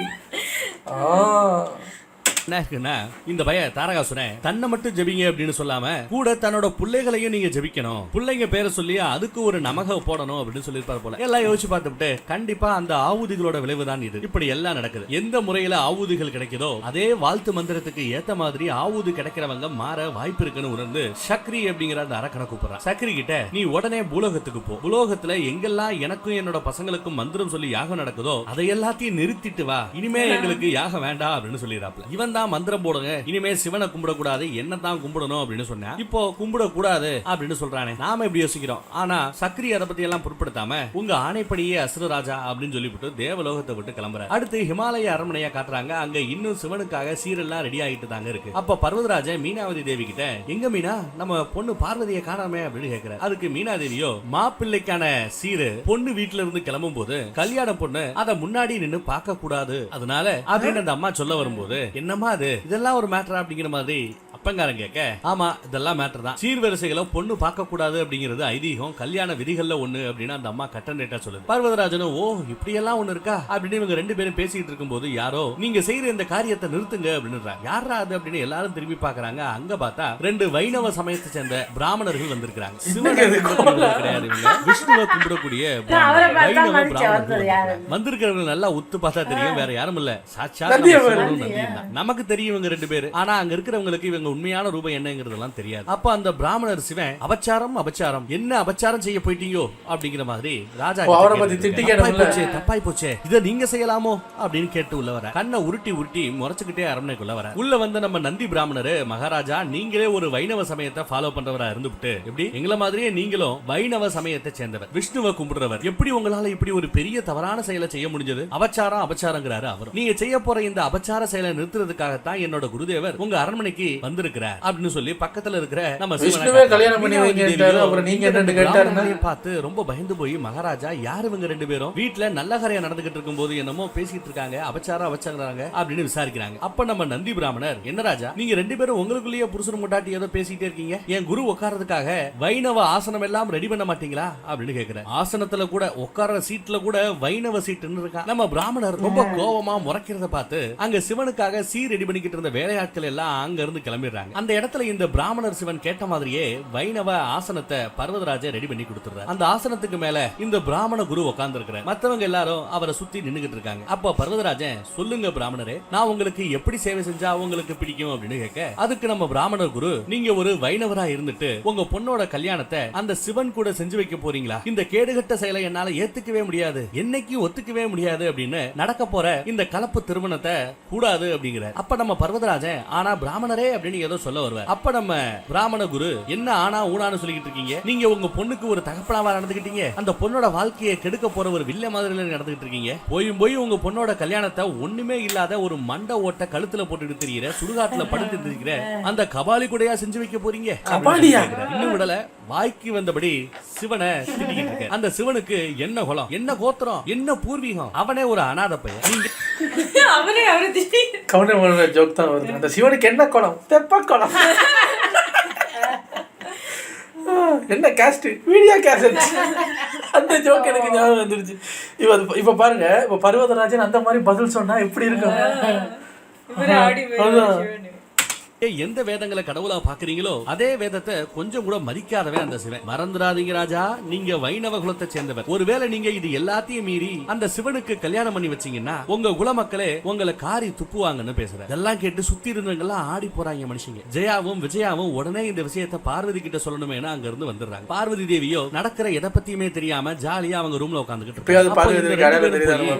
S2: இந்த பய தாரகாசுரன் தன்னை மட்டும் ஜெபிங்க அப்படின்னு சொல்லாம கூட தன்னோட பிள்ளைகளையும் நீங்க ஜெபிக்கணும், பிள்ளைங்க பேரை சொல்லி அதுக்கு ஒரு நமக போடணும் அப்படின்னு சொல்லிருப்பாரு போல. எல்லாம் யோசிச்சு பார்த்துட்டு கண்டிப்பா அந்த ஆவுதிகளோட விளைவுதான் இது. இப்படி எல்லாம் நடக்குது. எந்த முறையில ஆவுதிகள் கிடைக்குதோ அதே வாழ்த்து மந்திரத்துக்கு ஏத்த மாதிரி ஆவுதி கிடைக்கிறவங்க மாற வாய்ப்பு இருக்குன்னு உணர்ந்து சக்ரி அப்படிங்கிற அந்த அரக்கனை கூப்பிடுறான். சக்ரி கிட்ட நீ உடனே பூலோகத்துக்கு போ, பூலோகத்துல எங்கெல்லாம் எனக்கும் என்னோட பசங்களுக்கும் மந்திரம் சொல்லி யாகம் நடக்குதோ அதை எல்லாத்தையும் நிறுத்திட்டு வா, இனிமே எங்களுக்கு யாகம் வேண்டாம் அப்படின்னு சொல்லிடுறாப்ல. இவன் தான் மந்திரம் போடுங்க, இனிமே சிவனை கும்பிடக்கூடாது என்னதான் கும்பிடணும் அப்படின்னு சொன்னா இப்போ கும்பிடக்கூடாது அப்படின்னு சொல்றானே. நாம இப்படி யோசிக்கிறோம், ஆனா சக்ரி அதை பத்தி எல்லாம் பொருட்படுத்தாம உங்க ஆணைப்படியே அசுரராஜா அப்படின்னு சொல்லிவிட்டு தேவலோகத்தை விட்டு கிளம்புற. அடுத்து ஹிமாலய அரண்மனையா காட்டுறாங்க. அங்க இன்னும் சிவனுக்காக சீரெல்லாம் ரெடி ஆகிட்டு தாங்க இருக்கு. அப்ப பர்வதராஜன் மீனாவதி தேவி கிட்ட எங்க மீனா நம்ம பொண்ணு பார்வதியை காணாமே அப்படின்னு கேக்குற. அதுக்கு மீனாதேவியோ மாப்பிள்ளைக்கான சீரு பொண்ணு வீட்டுல இருந்து கிளம்பும் போது கல்யாண பொண்ணு அதை முன்னாடி நின்னு பார்க்க கூடாது, அதனால அப்படின்னு அந்த அம்மா சொல்ல வரும்போது என்னமா அது இதெல்லாம் ஒரு மேட்டர் அப்படிங்கிற மாதிரி அப்பங்காரன் கேட்க, ஆமா இதெல்லாம் மேட்டர் தான், சீர்வரிசைகளை பொண்ணு பார்க்க கூடாது அப்படிங்கிறது ஐதீகம், கல்யாண விதிகள்ல ஒண்ணு அப்படின்னு அந்த அம்மா கட்டண்டேட்டா சொல்லுது. பர்வதராஜனும் ஓ இப்படி எல்லாம் ஒண்ணு இருக்கா அப்படின்னு இவங்க 2 பேரும் பேசிட்டு இருக்கும் போது யாரோ நீங்க செய்யற இந்த காரியத்தை நிறுத்துங்க அப்படின்னு யாரா அது அப்படின்னு எல்லாரும் திரும்பி பாக்குறாங்க. அங்க பார்த்தா 2 வைணவ சமயத்தை சேர்ந்த பிராமணர்கள் வந்திருக்காங்க. கிடையாது, விஷ்ணுவை கும்பிடக்கூடிய வைணவ பிராமணர்கள் வந்திருக்கிறவங்க நல்லா உத்து பார்த்தா தெரியும், வேற யாரும் இல்ல சாட்சாத் நமக்கு தெரியும் இவங்க 2 பேரு. ஆனா அங்க இருக்கிறவங்களுக்கு இவங்க உண்மையான ரூபம் என்னங்கிறதெல்லாம் தெரியாது. அப்ப அந்த பிராமணர் சிவன் அபச்சாரம் அபச்சாரம் என்ன அபச்சாரம் செய்ய போயிட்டீங்கோ அப்படிங்கிற மாதிரி ராஜா தப்பாய் போச்சே இத நீங்க செய்யலாமோ அப்படின்னு கேட்டு உள்ள வர. கண்ணை உருட்டி உருட்டி முறைச்சுக்கிட்டே அரண்மனைக்குள்ள வர. உள்ள வந்த நம்ம நந்தி பிராமணரு மகாராஜா நீங்களே ஒரு வைணவ சமயத்தை ஃபாலோ பண்றவரா இருந்துட்டு எப்படி எங்களை மாதிரியே நீங்களும் வைணவ சமயத்தை சேர்ந்தவர், விஷ்ணுவை கும்பிடுறவர், எப்படி உங்களால இப்படி ஒரு பெரிய தவறான செயலை செய்ய முடிஞ்சது? அபச்சாரம் அபச்சாரங்கிறாரு அவர். நீங்க செய்ய போற இந்த அபச்சார செயலை நிறுத்துறதுக்காக செய்யறதுக்காகத்தான் என்னோட குருதேவர் உங்க அரண்மனைக்கு வந்திருக்கிறார் அப்படின்னு சொல்லி பக்கத்துல இருக்கிற நம்ம
S1: விஷ்ணுவே கல்யாணம் பண்ணி வைங்கன்றாரு. அப்புறம் நீங்க என்னன்னு கேட்டாருன்னா
S2: பார்த்து ரொம்ப பயந்து போய் மகாராஜா யாரு இவங்க ரெண்டு பேரும் வீட்டுல நல்ல காரியம் நடந்துகிட்டு இருக்கும் போது என்னமோ பேசிட்டு இருக்காங்க, அபச்சாரம் அவச்சாங்க அப்படின்னு விசாரிக்கிறாங்க. அப்ப நம்ம நந்தி பிராமணர், என்ன ராஜா நீங்க ரெண்டு பேரும் உங்களுக்குள்ளேயே புருஷன் முட்டாட்டி ஏதோ பேசிட்டே இருக்கீங்க, என் குரு உட்கார்றதுக்காக வைணவ ஆசனம் எல்லாம் ரெடி பண்ண மாட்டீங்களா அப்படின்னு கேக்குறேன். ஆசனத்துல கூட உட்கார்ற சீட்ல கூட வைணவ சீட்டுன்னு இருக்கா. நம்ம பிராமணர் ரொம்ப கோவமா முறைக்கிறத பார்த்து அங்க சிவனுக்காக சீ ரெடி பண்ணிக்கிட்டு இருந்த வேலையாட்கள் எல்லாம் அங்க இருந்து கிளம்பிடுறாங்க. அந்த இடத்துல இந்த பிராமணர் சிவன் கேட்ட மாதிரியே வைணவ ஆசனத்தை பர்வதராஜர் ரெடி பண்ணி கொடுத்துறாரு. அந்த ஆசனத்துக்கு மேல இந்த பிராமண குரு உட்கார்ந்து இருக்கிறார். மத்தவங்க எல்லாரும் அவரை சுத்தி நின்னுகிட்டு இருக்காங்க. அப்ப பர்வதராஜன், சொல்லுங்க பிராமணரே, நான் உங்களுக்கு எப்படி சேவை செஞ்சா உங்களுக்கு பிடிக்கும் அப்படின்னு கேட்க, அதுக்கு நம்ம பிராமணர் குரு, நீங்க ஒரு வைணவரா இருந்துட்டு உங்க பொண்ணோட கல்யாணத்தை அந்த சிவன் கூட செஞ்சு வைக்க போறீங்களா? இந்த கேடுகட்ட செயலை என்னால ஏத்துக்கவே முடியாது, என்னைக்கு ஒத்துக்கவே முடியாது அப்படின்னு நடக்க போற இந்த கலப்பு திருமணத்தை கூடாது அப்படிங்கிற. அப்ப நம்ம பர்வதராஜன், ஆனா பிராமணரே அப்படின்னு ஏதோ சொல்ல வருவார். அப்ப நம்ம பிராமண குரு, என்ன ஆனா ஊனான்னு சொல்லிட்டு இருக்கீங்க, நீங்க உங்க பொண்ணுக்கு ஒரு தகப்பனாவா நடந்துக்கிட்டீங்க, அந்த பொண்ணோட வாழ்க்கையை கெடுக்க போற ஒரு வில்ல மாதிரி நடந்துகிட்டு இருக்கீங்க, போய் உங்க பொண்ணோட கல்யாணத்தை ஒண்ணுமே இல்லாத ஒரு மண்ட ஓட்ட கழுத்துல போட்டுட்டு தெரியுற, சுடுகாட்டுல படுத்து இருக்கிற அந்த கபாலி கூடையா செஞ்சு வைக்க போறீங்க? இன்னும் விடல, வாய்க்கு வந்தபடி சிவனை திட்டிக்கிட்டு இருக்க. அந்த சிவனுக்கு என்ன குலம், என்ன கோத்திரம், என்ன பூர்வீகம், அவனே ஒரு அநாத பையன்.
S3: அவரே அவரை திட்டி
S1: கவுண்டர் ஜோக் தான் வருது. அந்த சிவனுக்கு என்ன குலம், தெப்ப குலம், என்ன காஸ்ட், வீடியோ கேசட். அந்த ஜோக் எனக்கு ஞாபகம் வந்துருச்சு. இப்ப பாருங்க, இப்ப பர்வதராஜன் அந்த மாதிரி பதில் சொன்னா எப்படி இருக்கும்?
S2: எந்த வேதங்களை கடவுளா பாக்குறீங்களோ அதே வேதத்தை கொஞ்சம் கூட மதிக்காதவன் அந்த சிவன். மறந்துடாதீங்க ராஜா, நீங்க வைணவ குலத்தை சேர்ந்தவர். ஒருவேளை நீங்க இது எல்லாத்தையும் மீறி அந்த சிவனுக்கு கல்யாணம் பண்ணி வச்சீங்கன்னா உங்க குல மக்களே உங்களை காரி துப்புவாங்கன்னு பேசுற. இதெல்லாம் கேட்டு சுத்தி இருந்தவங்க எல்லாம் ஆடி போறாங்க மனுஷங்க. ஜெயாவும் விஜயாவும் உடனே இந்த விஷயத்தை பார்வதி கிட்ட சொல்லணுமே அங்க இருந்து வந்துடுறாங்க. பார்வதி தேவியோ நடக்கிற எதை பத்தியுமே தெரியாம ஜாலியா அவங்க ரூம்ல உட்காந்துக்கிட்டு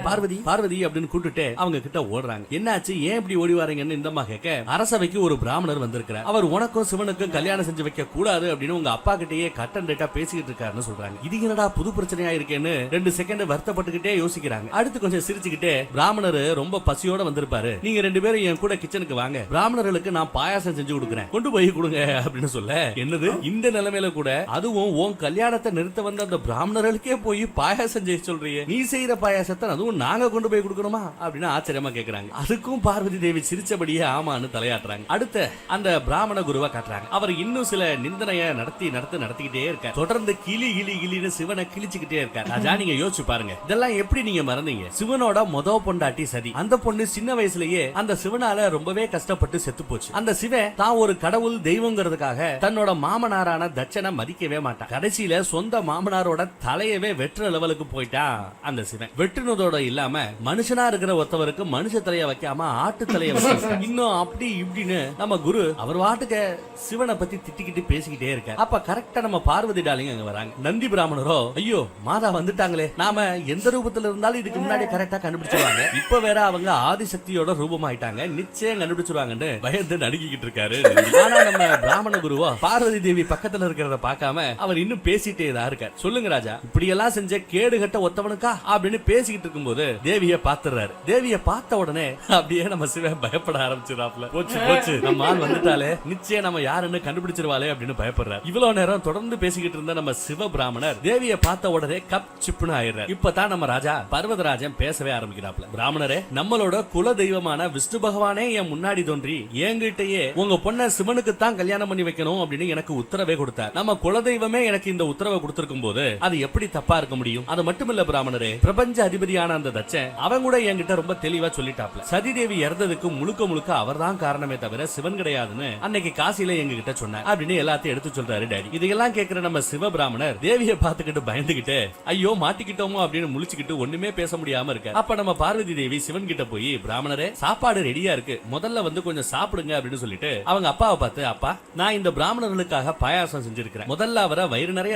S2: பார்வதி பார்வதி அப்படின்னு கூப்பிட்டுட்டு அவங்க கிட்ட ஓடுறாங்க. என்னாச்சு, ஏன் இப்படி ஓடி வாரீங்கன்னு இந்த அம்மா கேட்க, அரசவைக்கு ஒரு பிராமணர் வந்திருக்கிறார், அவர் உனக்கும் சிவனுக்கும் கல்யாணம் செஞ்சு வைக்க கூடாது அப்படின்னு உங்க அப்பா கிட்டயே கட் அண்ட் ரைட்டா பேசிக்கிட்டு இருக்காருன்னு சொல்றாங்க. இது என்னடா புது பிரச்சனையா இருக்கேன்னு 2 செகண்ட் வருத்தப்பட்டுக்கிட்டே யோசிக்கிறாங்க. அடுத்து கொஞ்சம் சிரிச்சுக்கிட்டே, பிராமணர் ரொம்ப பசியோட வந்திருப்பாரு, நீங்க 2 பேரும் என் கூட கிச்சனுக்கு வாங்க, பிராமணர்களுக்கு நான் பாயாசம் செஞ்சு கொடுக்குறேன், கொண்டு போய் கொடுங்க அப்படின்னு சொல்ல, என்னது இந்த நிலைமையில கூட அதுவும் உன் கல்யாணத்தை நிறுத்த வந்த அந்த பிராமணர்களுக்கே போய் பாயாசம் செய்ய சொல்றீங்க, நீ செய்யற பாயாசத்தை அதுவும் நாங்க கொண்டு போய் கொடுக்கணுமா அப்படின்னு ஆச்சரியமா கேக்குறாங்க. அதுக்கும் பார்வதி தேவி சிரிச்சபடியே ஆமான்னு தலையாட்டுறாங்க. அடுத்த அந்த பிராமண குருவை காட்டுறாங்க. அவர் இன்னும் சில நிந்தனைய நடத்திக்கிட்டே இருக்கார். தொடர்ந்து கிளின்னு சிவனை கிழிச்சுக்கிட்டே இருக்கார். ராஜா நீங்க யோசிச்சு பாருங்க, இதெல்லாம் எப்படி நீங்க மறந்தீங்க? சிவனோட மொத பொண்டாட்டி சதி, அந்த பொண்ணு சின்ன வயசுலயே அந்த சிவனால ரொம்பவே கஷ்டப்பட்டு செத்து போச்சு. அந்த சிவன் தான் ஒரு கடவுள் தெய்வங்கிறதுக்காக தன்னோட மாமனாரான தட்சனை மதிக்கவே மாட்டான். கடைசியில சொந்த மாமனாரோட தலையவே வெற்ற லெவலுக்கு போயிட்டா அந்த சிவன். வெட்டுனதோட இல்லாம மனுஷனா இருக்கிற ஒருத்தவருக்கு மனுஷ தலைய வைக்காம ஆட்டு தலைய வச்சு இன்னும் அப்படி இப்படின்னு நம்ம குரு அவர் வாட்டுக்க சிவனை பத்தி திட்டிக்கிட்டு பேசிக்கிட்டே இருக்க. அப்ப கரெக்டா நம்ம பார்வதி டாலிங்க அங்க வராங்க. நந்தி பிராமணரோ, ஐயோ மாதா வந்துட்டாங்களே, நாம எந்த ரூபத்துல இருந்தாலும் இதுக்கு முன்னாடி கரெக்டா கண்டுபிடிச்சிருவாங்க, இப்ப வேற அவங்க ஆதிசக்தியோட ரூபமாயிட்டாங்க, நிச்சயம் கண்டுபிடிச்சிருவாங்கன்னு பயந்து நடுங்கிட்டு இருக்காரு. ஆனா நம்ம பிராமண குருவோ பார்வதி தேவி பக்கத்துல இருக்கிறத பார்க்காம அவர் இன்னும் பேசிட்டே தான் இருக்காரு. சொல்லுங்க ராஜா, இப்படி எல்லாம் செஞ்ச கேடு கட்ட ஒத்தவனுக்கா அப்படின்னு பேசிக்கிட்டு இருக்கும்போது தேவிய பாத்துறாரு. தேவிய பார்த்த உடனே அப்படியே நம்ம சிவன் பயப்பட ஆரம்பிச்சிடாப்ல. போச்சு போச்சு, நம்ம ஆள் வந்துட்டாலே நிச்சயம் நம்ம யாருன்னு கண்டுபிடிச்சிருவாளே அப்படின்னு பயப்படுறாரு. இவ்வளவு நேரம் தொடர்ந்து பேசிக்கிட்டு இருந்த நம்ம சிவ பிராமணர் தேவியை பார்த்த உடனே கப் சிப்புன்னு ஆயிடுறாரு. இப்பதான் நம்ம ராஜா பர்வதராஜன் பேசவே ஆரம்பிக்கிறாப்ல. பிராமணரே, நம்மளோட குல தெய்வமான விஷ்ணு பகவானே என் முன்னாடி தோன்றி என்கிட்டயே உங்க பொண்ண சிவனுக்கு தான் கல்யாணம் பண்ணி வைக்கணும் அப்படின்னு எனக்கு உத்தரவே கொடுத்தார். நம்ம குல தெய்வமே எனக்கு இந்த உத்தரவை கொடுத்திருக்கும் போது அது எப்படி தப்பா இருக்க முடியும்? அது மட்டும் இல்ல பிராமணரே, பிரபஞ்ச அதிபதியான அந்த தட்சன் அவன் கூட என்கிட்ட ரொம்ப தெளிவா சொல்லிட்டாப்ல, சதிதேவி இறந்ததுக்கு முழுக்க அவர் தான் காரணமே தவிர சிவன் கிடையாதுன்னு அன்னைக்கு காசில எங்க கிட்ட சொன்னார் அப்படின்னு எல்லாத்தையும் எடுத்து சொல்றாரு டாடி. இதெல்லாம் கேட்கிற நம்ம சிவ பிராமணர் தேவியை பார்த்துக்கிட்டு பயந்துகிட்டு ஐயோ மாட்டிக்கிட்டோமோ அப்படின்னு முழிச்சுக்கிட்டு ஒண்ணுமே பேச முடியாம இருக்க. அப்ப நம்ம பார்வதி தேவி சிவன் கிட்ட போய், பிராமணரே சாப்பாடு ரெடியா இருக்கு, முதல்ல வந்து கொஞ்சம் சாப்பிடுங்க அப்படின்னு சொல்லிட்டு அவங்க அப்பாவை பார்த்து, அப்பா நான் இந்த பிராமணர்களுக்காக பாயாசம் செஞ்சிருக்கிறேன், முதல்ல அவரை வயிறு நிறைய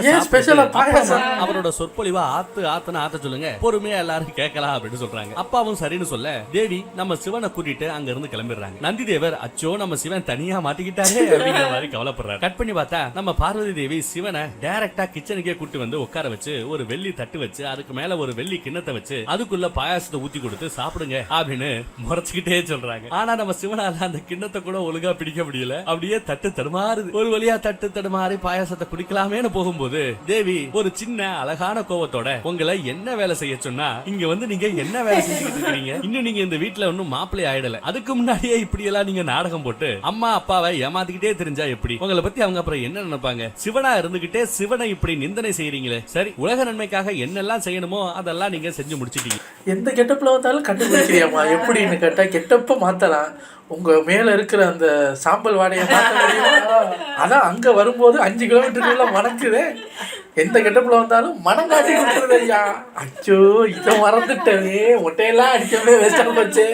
S2: அவரோட சொற்பொழிவா ஆத்த சொல்லுங்க, பொறுமையா எல்லாரும் கேட்கலாம் அப்படின்னு சொல்றாங்க. அப்பாவும் சரின்னு சொல்ல தேவி நம்ம சிவனை கூட்டிட்டு அங்க இருந்து கிளம்பிடுறாங்க. நந்தி தேவர், அச்சோ நம்ம நம்ம சிவன் தனியா மாட்டிக்கிட்டாரே அப்படிங்கிற மாதிரி கவலைப்படுறாரு. கட் பண்ணி பார்த்தா நம்ம பார்வதி தேவி சிவனை டைரக்டா கிச்சனுக்கே கூட்டு வந்து உட்கார வச்சு ஒரு வெள்ளி தட்டு வச்சு அதுக்கு மேல ஒரு வெள்ளி கிண்ணத்தை வச்சு அதுக்குள்ள பாயாசத்தை ஊத்தி கொடுத்து சாப்பிடுங்க அப்படின்னு முறைச்சுக்கிட்டே சொல்றாங்க. ஆனா நம்ம சிவனால அந்த கிண்ணத்தை கூட ஒழுங்கா பிடிக்க முடியல. அப்படியே தட்டு தடுமாறுது. ஒரு வழியா தட்டு தடுமாறி பாயாசத்தை குடிக்கலாமேன்னு போகும்போது தேவி ஒரு சின்ன அழகான கோவத்தோட உங்களை என்ன வேலை செய்ய சொன்னா இங்க வந்து நீங்க என்ன வேலை செஞ்சுக்கிட்டு இருக்கீங்க? இன்னும் நீங்க இந்த வீட்டுல ஒன்னும் மாப்பிள்ளை ஆயிடல. அதுக்கு முன்னாடியே இப்படி எல்லாம் நீங்க நாடகம் போட்டு அம்மா அப்பாவை ஏமாத்திக்கிட்டே தெரிஞ்சா எப்படி? உங்களை பத்தி அவங்க அப்புறம் என்ன நினைப்பாங்க? சிவனா இருந்துகிட்டே சிவனை இப்படி நிந்தனை செய்யறீங்களே. சரி, உலக நன்மைக்காக என்னெல்லாம் செய்யணுமோ அதெல்லாம் நீங்க செஞ்சு முடிச்சிட்டீங்க.
S1: எந்த கெட்டப்ல வந்தாலும் கண்டுபிடிக்கிறியாமா எப்படின்னு கேட்டா கெட்டப்ப மாத்தலாம். உங்க மேல இருக்கிற அந்த சாம்பல் வாடையை மாற்ற முடியுமா? அதான் அங்க வரும்போது 5 கிலோமீட்டருக்குள்ள மணக்குது. எந்த கெட்டப்ல வந்தாலும் மனம் காட்டி கொடுத்துருது ஐயா. அச்சோ இதை மறந்துட்டவே ஒட்டையெல்லாம் அடிக்கவே வேஸ்டா போச்சு.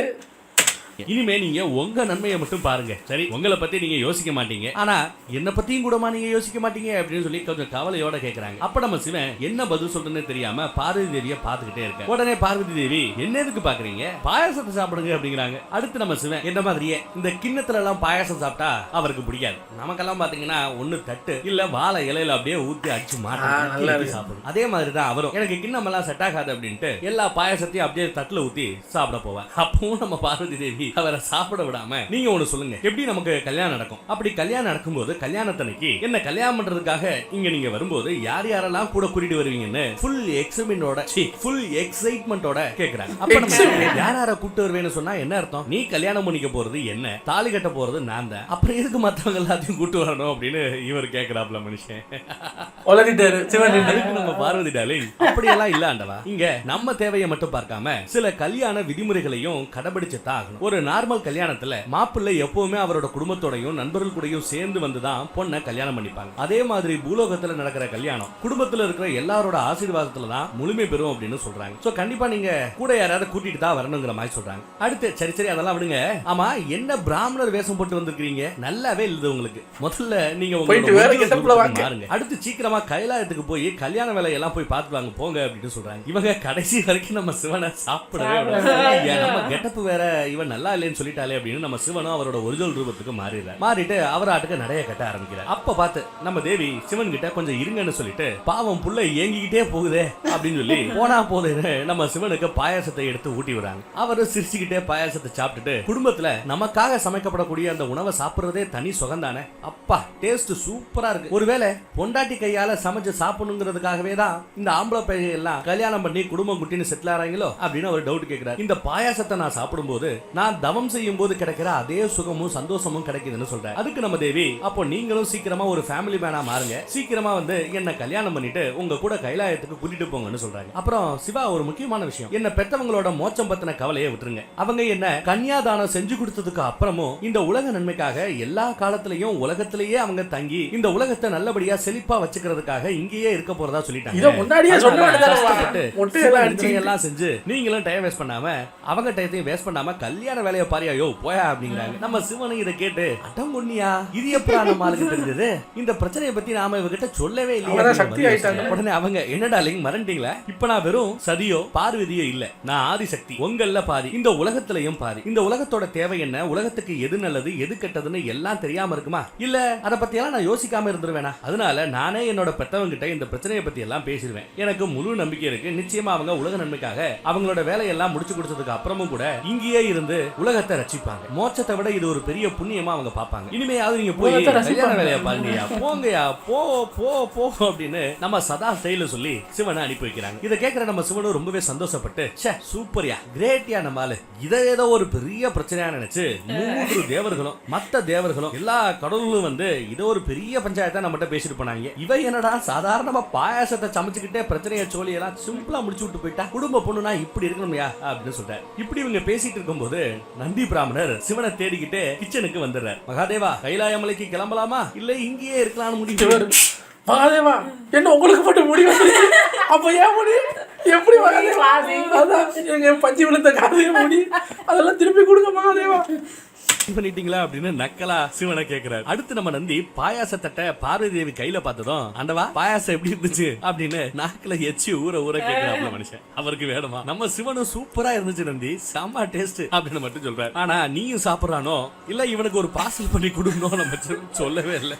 S2: இனிமே நீங்க உங்க நன்மையை மட்டும் பாருங்க. சரி, உங்களை பத்தி நீங்க யோசிக்க மாட்டீங்க, ஆனா என்ன பத்தியும் கூடமா நீங்க யோசிக்க மாட்டீங்க அப்படின்னு சொல்லி கொஞ்சம் கவலையோட கேக்குறாங்க. அப்ப நம்ம சிவன் என்ன பதில் சொல்றதுன்னு தெரியாம பார்வதி தேவியை பாத்துக்கிட்டே இருக்க. உடனே பார்வதி தேவி என்ன எதுக்கு பாக்குறீங்க, பாயாசத்தை சாப்பிடுங்க அப்படிங்கிறாங்க. அடுத்து நம்ம சிவன் என்ன மாதிரியே இந்த கிண்ணத்துல எல்லாம் பாயாசம் சாப்பிட்டா அவருக்கு பிடிக்காது. நமக்கெல்லாம் பாத்தீங்கன்னா ஒண்ணு தட்டு இல்ல வாழை இலையில அப்படியே ஊத்தி அடிச்சு மாட்டி சாப்பிடும். அதே மாதிரிதான் அவரும் எனக்கு கிண்ணம் எல்லாம் செட் ஆகாது அப்படின்ட்டு எல்லா பாயாசத்தையும் அப்படியே தட்டுல ஊத்தி சாப்பிட போவேன். அப்பவும் நம்ம பார்வதி தேவி அவரை சாப்பிட விடாம நீங்க ஒண்ணு சொல்லுங்க, எப்படி நமக்கு கல்யாணம் நடக்கும்? அப்படி கல்யாணம் நடக்கும்போது கல்யாணத்தன்னைக்கு என்ன கல்யாணம் பண்றதுக்காக இங்க நீங்க வரும்போது யார் யாரெல்லாம் கூட கூட்டிட்டு வருவீங்கன்னு ஃபுல் எக்ஸைட்மெண்டோட கேக்குறாங்க. அப்ப நம்ம யார் யாரை கூட்டு வருவேன்னு சொன்னா என்ன அர்த்தம்? நீ கல்யாணம் பண்ணிக்க போறது என்ன, தாலி கட்ட போறது நான் தான், அப்புறம் எதுக்கு மத்தவங்க எல்லாத்தையும் கூட்டு வரணும் அப்படின்னு இவர் கேக்குறாப்ல மனுஷன்.
S1: அதுக்கு
S2: நம்ம பார்வதி டார்லிங் அப்படியெல்லாம் இல்ல ஆண்டவா, இங்க நம்ம தேவையை மட்டும் பார்க்காம சில கல்யாண விதிமுறைகளையும் கடைபிடிச்சுதான் ஆகணும். ஒரு நார்மல் கல்யாணத்துல மாப்பிள்ளை எப்பவுமே அவரோட குடும்பத்தோடையும் நண்பர்கள் கூடயும் சேர்ந்து வந்துதான் பொண்ணை கல்யாணம் பண்ணிப்பாங்க. அதே மாதிரி பூலோகத்துல நடக்கிற கல்யாணம் குடும்பத்துல இருக்கிற எல்லாரோட ஆசீர்வாதத்துல தான் முழுமை பெறும் அப்படின்னு சொல்றாங்க. சோ கண்டிப்பா நீங்க கூட யாராவது கூட்டிட்டு தான் வரணுங்கிற மாதிரி சொல்றாங்க. அடுத்து சரி அதெல்லாம் விடுங்க. ஆமா, என்ன பிராமணர் வேஷம் போட்டு வந்திருக்கீங்க? நல்லாவே இல்லது உங்களுக்கு. முதல்ல நீங்க மாறுங்க. அடுத்து சீக்கிரமா கைலாயத்துக்கு போய் கல்யாண வேலையெல்லாம் போய் பார்த்துவாங்க போங்க அப்படின்னு சொல்றாங்க. இவங்க கடைசி வரைக்கும் நம்ம சிவனை சாப்பிடவே நம்ம கெட்டப்பு வேற இவன் நல்லா இல்லைன்னு சொல்லிட்டாலே அப்படின்னு நம்ம சிவனும் அவரோட ஒரிஜினல் ரூபத்துக்கு மாறிட்டு அவராட்டுக்கு நடைய கட்ட ஆரம்பிக்கிறார். அப்ப பார்த்து நம்ம தேவி சிவன் கிட்ட கொஞ்சம் இருங்கன்னு சொல்லிட்டு பாவம் புள்ள ஏங்கிக்கிட்டே போகுதே அப்படின்னு சொல்லி போனா போதுன்னு நம்ம சிவனுக்கு பாயாசத்தை எடுத்து ஊட்டி விடுறாங்க. அவரு சிரிச்சுக்கிட்டே பாயாசத்தை சாப்பிட்டுட்டு குடும்பத்துல நமக்காக சமைக்கப்படக்கூடிய அந்த உணவை சாப்பிடுறதே தனி சுகம் தானே. அப்பா டேஸ்ட் சூப்பரா இருக்கு. ஒருவேளை பொண்டாட்டி கையால சமைச்சு சாப்பிடணுங்கிறதுக்காகவே தான் இந்த ஆம்பளை பையன் எல்லாம் கல்யாணம் பண்ணி குடும்பம் குட்டின்னு செட்டில் ஆறாங்களோ அப்படின்னு அவர் டவுட் கேட்கிறார். இந்த பாயாசத்தை நான் சாப்பிடும்போது நான் தவம் செய்யும் போது கிடைக்கிற அதே சுகமும் சந்தோஷமும் கிடைக்குதுன்னு சொல்றேன். அதுக்கு நம்ம தேவி அப்போ நீங்களும் சீக்கிரமா ஒரு ஃபேமிலி மேனா மாறுங்க, சீக்கிரமா வந்து என்ன கல்யாணம் பண்ணிட்டு உங்க கூட கைலாயத்துக்கு கூட்டிட்டு போங்கன்னு சொல்றாங்க. அப்புறம் சிவா ஒரு முக்கியமான விஷயம், என்ன பெற்றவங்களோட மோட்சம் பத்தின கவலையை விட்டுருங்க. அவங்க என்ன கன்னியாதானம் செஞ்சு கொடுத்ததுக்கு அப்புறமும் இந்த உலக நன்மைக்காக எல்லா காலத்திலையும் உலகத்திலேயே அவங்க தங்கி இந்த உலகத்தை நல்லபடியா செழிப்பா வச்சுக்கிறதுக்காக இங்கேயே இருக்க போறதா சொல்லிட்டாங்க. செஞ்சு நீங்களும் டைம் வேஸ்ட் பண்ணாம அவங்க டயத்தையும் வேஸ்ட் பண்ணாம கல்யாண வேலையை பாரியாயோ போயா அப்படிங்கிறாங்க. நம்ம சிவனை இதை கேட்டு அட்டம் பொண்ணியா இது எப்படா நம்ம ஆளுக்கு தெரிஞ்சது, இந்த பிரச்சனையை பத்தி நாம இவகிட்ட சொல்லவே இல்லையா. உடனே அவங்க என்னடா மறந்துட்டீங்களா, இப்ப நான் வெறும் சதியோ பார்வதியோ இல்ல, நான் ஆதிசக்தி, உங்கள பாதி, இந்த உலகத்திலையும் பாதி. இந்த உலகத்தோட தேவை என்ன, உலகத்துக்கு எது நல்லது எது கெட்டதுன்னு எல்லாம் தெரியாம இருக்குமா? இல்ல அதை பத்தி எல்லாம் நான் யோசிக்காம இருந்துருவேனா? அதனால நானே என்னோட பெற்றவங்க கிட்ட இந்த பிரச்சனையை பத்தி எல்லாம் பேசிடுவேன். எனக்கு முழு நம்பிக்கை இருக்கு, நிச்சயமா அவங்க உலக நன்மைக்காக அவங்களோட வேலையெல்லாம் முடிச்சு கொடுத்ததுக்கு அப்புறமும் கூட இங்கேயே இருந்து உலகத்தை ரட்சிப்பாங்க. மோட்சத்தை விட இது ஒரு பெரிய புண்ணியமா அவங்க பாப்பாங்க. இனிமையாவது நீங்க போய் கல்யாண வேலையை பாருங்கயா, போங்கயா, போ போ போ அப்படின்னு நம்ம சதா ஸ்டைல சொல்லி சிவனை அனுப்பி வைக்கிறாங்க. இதை கேட்கிற நம்ம சிவனும் ரொம்பவே சந்தோஷப்பட்டு சூப்பர்யா, கிரேட்யா, நம்மால இதை ஏதோ ஒரு பெரிய பிரச்சனையா நினைச்சு 3 தேவர்களும் மத்த தேவர்களும் எல்லா கடவுளும் வந்து இதை ஒரு பெரிய பஞ்சாயத்தா நம்மகிட்ட பேசிட்டு போனாங்க. இவ என்னடா சாதாரணமா பாயாசத்தை சமைச்சுக்கிட்டே பிரச்சனையை சொல்லி எல்லாம் சிம்பிளா முடிச்சு விட்டு போயிட்டா, குடும்ப பொண்ணுனா இப்படி இருக்கணும்யா அப்படின்னு சொல்றேன். இப்படி இவங்க பேசிட்டு இருக்கும்போது நந்தி பிராமணர் சிவனை தேடிக்கிட்டே கிச்சனுக்கு வந்துடுறார். மகாதேவா, கைலாயமலைக்கு கிளம்பலாமா இல்ல இங்கேயே இருக்கலாம்னு முடிவு.
S1: மகாதேவா, என்ன உங்களுக்கு மட்டும் முடிவு? அப்ப ஏன் முடி எப்படி மகாதேவா? அதான் எங்க பஞ்சு விழுந்த காதைய முடி அதெல்லாம் திருப்பி கொடுங்க மகாதேவா.
S2: பண்ணிட்டீங்களா அப்படின்னு நக்கலா சிவனை கேக்குறாரு. அடுத்து நம்ம நந்தி பாயாச தட்டை பார்வதி தேவி கையில பார்த்ததும் ஆண்டவா பாயாசம் எப்படி இருந்துச்சு அப்படின்னு நாக்குல எச்சி ஊற ஊற கேக்குறாப்ல மனுஷன். அவருக்கு வேணுமா? நம்ம சிவனும் சூப்பரா இருந்துச்சு நந்தி, செம்ம டேஸ்ட் அப்படின்னு மட்டும் சொல்றாரு. ஆனா நீயும் சாப்பிடறானோ இல்ல இவனுக்கு ஒரு பார்சல் பண்ணி கொடுக்கணும் நம்ம சொல்லவே இல்லை.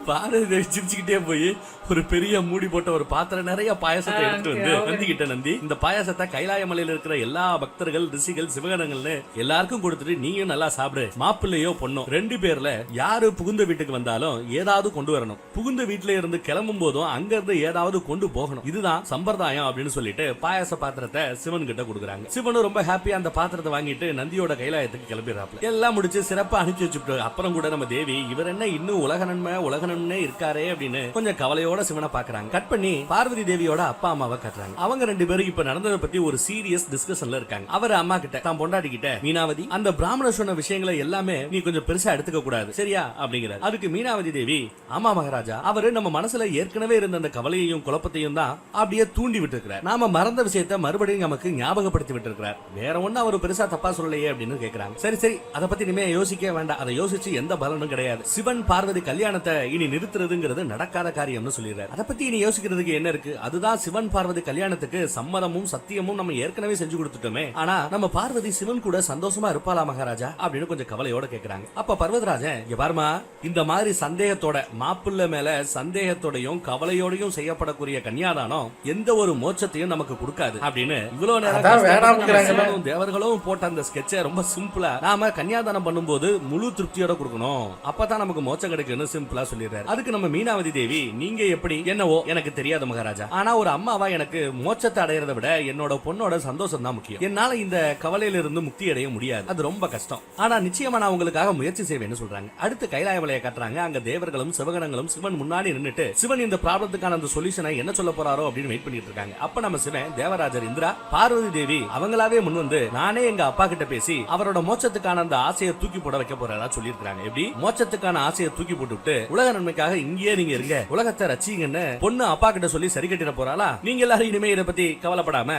S2: பார்வதி தேவி சிரிச்சுக்கிட்டே போய் ஒரு பெரிய மூடி போட்ட ஒரு பாத்திரம் நிறைய பாயாசத்தை எடுத்து வந்து நந்தி கிட்ட, நந்தி இந்த பாயாசத்தை கைலாய மலையில இருக்கிற எல்லா பக்தர்கள் ரிஷிகள் சிவகணங்கள்னு எல்லாருக்கும் கொடுத்துட்டு நீயும் நல்லா சாப்பிடு. மாப்பிள்ளையோ பொண்ணோ 2 பேர்ல யாரு புகுந்த வீட்டுக்கு வந்தாலும் ஏதாவது கொண்டு வரணும். புகுந்த வீட்டுல இருந்து கிளம்பும் போதும் அங்க இருந்து ஏதாவது கொண்டு போகணும். இதுதான் சம்பிரதாயம் அப்படின்னு சொல்லிட்டு பாயாச பாத்திரத்தை சிவன் கிட்ட கொடுக்குறாங்க. சிவனும் ரொம்ப ஹாப்பியா அந்த பாத்திரத்தை வாங்கிட்டு நந்தியோட கைலாயத்துக்கு கிளம்பிடுறாப்ல. எல்லாம் முடிச்சு சிறப்பா அனுப்பிச்சு வச்சுட்டு அப்புறம் கூட நம்ம தேவி இவர் என்ன இன்னும் உலக நன்மை இருக்காரே அப்படின்னு கொஞ்சம் கவலையோட சிவனை பாக்குறாங்க. கட் பண்ணி பார்வதி தேவியோட அப்பா அம்மாவை காட்டுறாங்க. அவங்க 2 பேரும் இப்ப நடந்ததை பத்தி ஒரு சீரியஸ் டிஸ்கஷன்ல இருக்காங்க. அவர் அம்மா கிட்ட தான் பொண்டாட்டி கிட்ட மீனாவதி அந்த பிராமணர் சொன்ன விஷயங்களை எல்லாமே நீ கொஞ்சம் பெருசா எடுத்துக்க கூடாது சரியா அப்படிங்கிறார். அதுக்கு மீனாவதி தேவி ஆமா மகாராஜா, அவரு நம்ம மனசுல ஏற்கனவே இருந்த அந்த கவலையையும் குழப்பத்தையும் தான் அப்படியே தூண்டி விட்டு இருக்கிறார். நாம மறந்த விஷயத்தை மறுபடியும் நமக்கு ஞாபகப்படுத்தி விட்டு இருக்கிறார். வேற ஒண்ணு அவர் பெருசா தப்பா சொல்லலையே அப்படின்னு கேக்குறாங்க. சரி சரி அதை பத்தி இனிமே யோசிக்க வேண்டாம், அதை யோசிச்சு எந்த பலனும் கிடையாது. சிவன் பார்வதி கல்யாணத்தை இனி நிறுத்துறதுங்கிறது நடக்காத காரியம்னு சொல்லிடுறாரு. அதை பத்தி இனி யோசிக்கிறதுக்கு என்ன இருக்கு? அதுதான் சிவன் பார்வதி கல்யாணத்துக்கு சம்மதமும் சத்தியமும் நம்ம ஏற்கனவே செஞ்சு கொடுத்துட்டோமே. ஆனா நம்ம பார்வதி சிவன் கூட சந்தோஷமா இருப்பாளா மகாராஜா அப்படின்னு கொஞ்சம் கவலையோட கேக்குறாங்க. அப்ப பர்வதராஜன் இங்க பாருமா, இந்த மாதிரி சந்தேகத்தோட மாப்பிள்ளை மேல சந்தேகத்தோடையும் கவலையோடையும் செய்யப்படக்கூடிய கன்னியாதானம் எந்த ஒரு மோட்சத்தையும் நமக்கு கொடுக்காது அப்படின்னு இவ்வளவு நேரம் தேவர்களும் போட்ட அந்த ஸ்கெட்சை ரொம்ப சிம்பிளா நாம கன்னியாதானம் பண்ணும்போது முழு திருப்தியோட கொடுக்கணும், அப்பதான் நமக்கு மோட்சம் கிடைக்கும்னு சிம்பிளா சொல்லிடுறாரு. அதுக்கு நம்ம மீனாவதி தேவி நீங்க எப்படி என்னவோ எனக்கு தெரியாது மகாராஜா, ஆனா ஒரு அம்மாவா எனக்கு மோட்சத்தை அடையறதை விட என்னோட பொண்ணோட சந்தோஷம் தான் முக்கியம். என்னால இந்த கவலையில இருந்து முக்தி அடைய முடியாது, அது ரொம்ப கஷ்டம். ஆனா நிச்சயமா நான் உங்களுக்காக முயற்சி செய்வேன்னு சொல்றாங்க. அடுத்து கைலாய மலையை காட்டுறாங்க. அங்க தேவர்களும் சிவகணங்களும் சிவன் முன்னாடி நின்னுட்டு சிவன் இந்த ப்ராப்ளத்துக்கான அந்த சொல்யூஷனை என்ன சொல்ல போறாரோ அப்படின்னு வெயிட் பண்ணிட்டு இருக்காங்க. அப்ப நம்ம சிவன் தேவராஜர் இந்திரா பார்வதி தேவி அவங்களாவே முன் வந்து நானே எங்க அப்பா கிட்ட பேசி அவரோட மோட்சத்துக்கான அந்த ஆசையை தூக்கி போட வைக்க போறதா சொல்லியிருக்காங்க. எப்படி மோட்சத்துக்கான ஆசையை தூக்கி போட்டு உலக நன்மைக்காக இங்கேயே நீங்க இருங்க, உலகத்தை ரசிங்கன்னு பொண்ணு அப்பா கிட்ட சொல்லி சரி கட்டிட போறாளா? நீங்க எல்லாரும் இனிமே இதை பத்தி கவலைப்படாம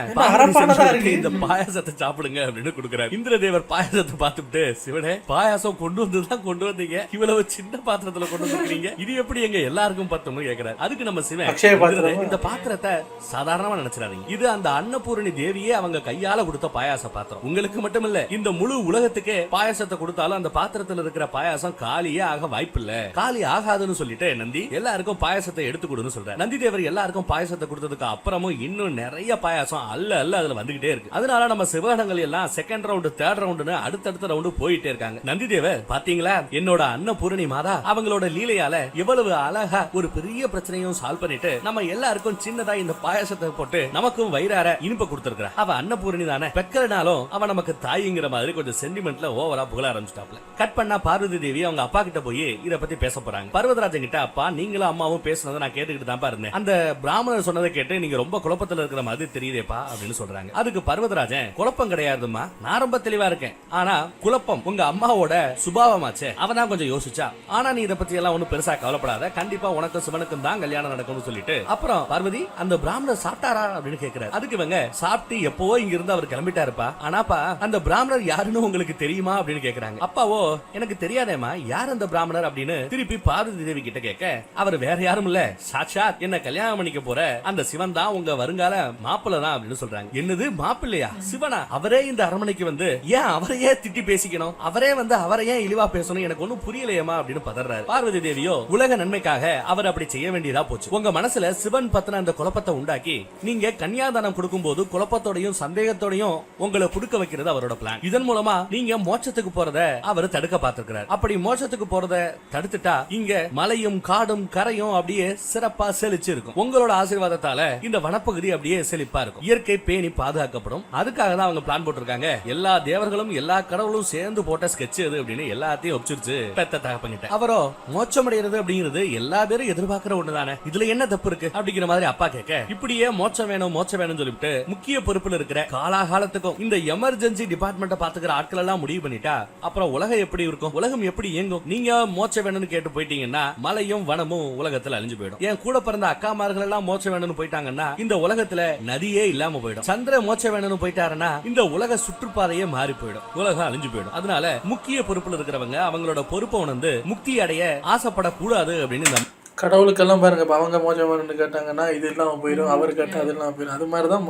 S2: இந்த பாயாசத்தை சாப்பிடுங்க அப்படின்னு கொடுக்குறாரு. இந்திரதேவர் பாயாசத்தை பார்த்துட்டு சிவனே பாயாசம் கொண்டு வந்துதான் கொண்டு வந்தீங்க, இவ்வளவு சின்ன பாத்திரத்துல கொண்டு வந்துருக்கீங்க, இது எப்படி எங்க எல்லாருக்கும் பத்தும்னு கேக்குறாரு. அதுக்கு நம்ம சிவன் இந்த பாத்திரத்தை சாதாரணமா நினைச்சிடாதீங்க, இது அந்த அன்னபூரணி தேவியே அவங்க கையால கொடுத்த பாயாச பாத்திரம். உங்களுக்கு மட்டும் இல்ல இந்த முழு உலகத்துக்கே பாயாசத்தை கொடுத்தாலும் அந்த பாத்திரத்துல இருக்கிற பாயாசம் காலியே ஆக வாய்ப்பு இல்ல, காலி ஆகாதுன்னு சொல்லிட்டு நந்தி எல்லாருக்கும் பாயாசத்தை எடுத்து கொடுன்னு சொல்றாரு. நந்தி தேவர் எல்லாருக்கும் பாயாசத்தை கொடுத்ததுக்கு அப்புறமும் இன்னும் நிறைய பாயாசம் அல்ல அதுல வந்துகிட்டே இருக்கு. அதனால நம்ம சிவகணங்கள் எல்லாம் செகண்ட் ரவுண்ட் தேர்ட் ரவுண்ட்னு அடுத்தடுத்த ரவுண்ட் போயிட்டே இருக்காங்க. நந்தி தேவர் பாத்தீங்களா என்னோட அன்னபூரணி மாதா அவங்களோட லீலையால எவ்வளவு அழகா ஒரு பெரிய பிரச்சனையும் சால்வ் பண்ணிட்டு நம்ம எல்லாருக்கும் சின்னதா இந்த பாயாசத்தை போட்டு நமக்கும் வயிறார இனிப்ப கொடுத்திருக்கிறா. அவ அன்னபூரணி தானே, பெக்கறனாலும் அவ நமக்கு தாய்ங்கிற மாதிரி கொஞ்சம் சென்டிமெண்ட்ல ஓவரா புகழ ஆரம்பிச்சிட்டாப்ல. கட் பண்ணா பார்வதி தேவி அவங்க அப்பா கிட்ட போய் இத பத்தி பேச போறாங்க. பர்வதராஜன் கிட்ட அப்பா நீங்களும் அம்மாவும் பேசுனதை நான் கேட்டுக்கிட்டு தான் இருந்தேன், அந்த பிராமணர் சொன்னதை கேட்டு நீங்க ரொம்ப குழப்பத்துல இருக்கிற மாதிரி தெரியுதேப்பா அப்படின்னு சொல்றாங்க. அதுக்கு பர்வதராஜன் குழப்பம் கிடையாதுமா, நான் ரொம்ப தெளிவா இருக்கேன், ஆனா குழப்பம் உங்க அம்மாவோட சுபாவமாச்சே, அவதான் கொஞ்சம் யோசிச்சா. ஆனா நீ இதை பத்தி எல்லாம் ஒன்னும் பெருசா கவலைப்படாத, கண்டிப்பா உனக்கும் சிவனுக்கும் தான் கல்யாணம் நடக்கும்னு சொல்லிட்டு அப்புறம் பார்வதி அந்த பிராமணர் சாப்பிட்டாரா அப்படின்னு கேக்குறாரு. அதுக்கு இவங்க சாப்பிட்டு எப்போ இங்க இருந்து அவர் கிளம்பிட்டாருப்பா, ஆனாப்பா அந்த பிராமணர் யாருன்னு உங்களுக்கு தெரியுமா அப்படின்னு கேக்குறாங்க. அப்பாவோ எனக்கு தெரியாதேமா, யார் அந்த பிராமணர் அப்படின்னு திருப்பி பார்வதி தேவி கிட்ட கேட்க அவர் வேற யாரும் இல்ல, சாட்சாத் என்ன கல்யாணம் பண்ணிக்க போற அந்த சிவன் தான் உங்க வருங்கால மாப்பிள்ளை தான் அப்படின்னு சொல்றாங்க. என்னது மாப்பிள்ளையா? சிவனா? அவரே இந்த அரண்மனைக்கு வந்து ஏன் அவரையே திட்டி பேசிக்கணும், அவரே வந்து அவரை ஏன் இழிவா பேசணும், எனக்கு ஒன்னும் புரியலையேமா அப்படின்னு பதறாரு. பார்வதி தேவியோ உலக நன்மைக்காக அவர் அப்படி செய்ய வேண்டியதா போச்சு, உங்க மனசுல சிவன் பத்தின அந்த குழப்பத்தை உண்டாக்கி நீங்க கன்னியாதானம் கொடுக்கும் போது குழப்பத்தோடையும் சந்தேகத்தோடையும் உங்களை புடுக்க வைக்கிறது அவரோட பிளான். இதன் மூலமா நீங்க மோட்சத்துக்கு போறத அவர் தடுக்க பார்த்திருக்கிறார். அப்படி மோட்சத்துக்கு போறத தடுத்துட்டா இங்க மலையும் காடும் கரையும் அப்படியே சிறப்பா செழிச்சு இருக்கும். உங்களோட ஆசீர்வாதத்தால இந்த வனப்பகுதி அப்படியே செழிப்பா இருக்கும், இயற்கை பேணி பாதுகாக்கப்படும். அதுக்காக தான் அவங்க பிளான் போட்டிருக்காங்க. எல்லா தேவர்களும் எல்லா கடவுளும் சேர்ந்து போட்ட ஸ்கெட்ச் அது அப்படின்னு எல்லாத்தையும் ஒப்பிச்சிருச்சு பெத்த தகப்பங்கிட்ட. அவரோ மோட்சம் அடைகிறது அப்படிங்கிறது எல்லா பேரும் எதிர்பார்க்கிற ஒண்ணுதானே, இதுல என்ன தப்பு இருக்கு அப்படிங்கிற மாதிரி அப்பா கேட்க இப்படியே மோட்சம் வேணும் சொல்லிட்டு முக்கிய பொறுப்புல இருக்கிற காலாகாலத்துக்கும் இந்த எமர்ஜென்சி டிபார்ட்மெண்ட்டை பாத்துக்கிற ஆட்கள் எல்லாம் முடிவு பண்ணிட்டா அப்புறம் உலகம் எப்படி இருக்கும், உலகம் எப்படி இயங்கும்? நீங்க மோட்சம் வேணும்னு கேட்டு போயிட்டீங்க பாத்தீங்கன்னா மலையும் வனமும் உலகத்துல அழிஞ்சு போயிடும். என் கூட பிறந்த அக்காமார்கள் எல்லாம் மோட்சம் வேணும்னு போயிட்டாங்கன்னா இந்த உலகத்துல நதியே இல்லாம போயிடும். சந்திர மோட்சம் வேணும்னு போயிட்டாருன்னா இந்த உலக சுற்றுப்பாதையே மாறி போயிடும், உலகம் அழிஞ்சு போயிடும். அதனால முக்கிய பொறுப்புல இருக்கிறவங்க அவங்களோட பொறுப்பை உணர்ந்து முக்தி அடைய ஆசைப்படக்கூடாது அப்படின்னு
S1: கடவுளுக்கெல்லாம் பாருங்க, இப்போ அவங்க மோசம் வேணும்னு கேட்டாங்கன்னா இது இல்லாமல் போயிடும், அவர் கேட்டால் அது இல்லாமல் போயிடும். அது மாதிரி தான்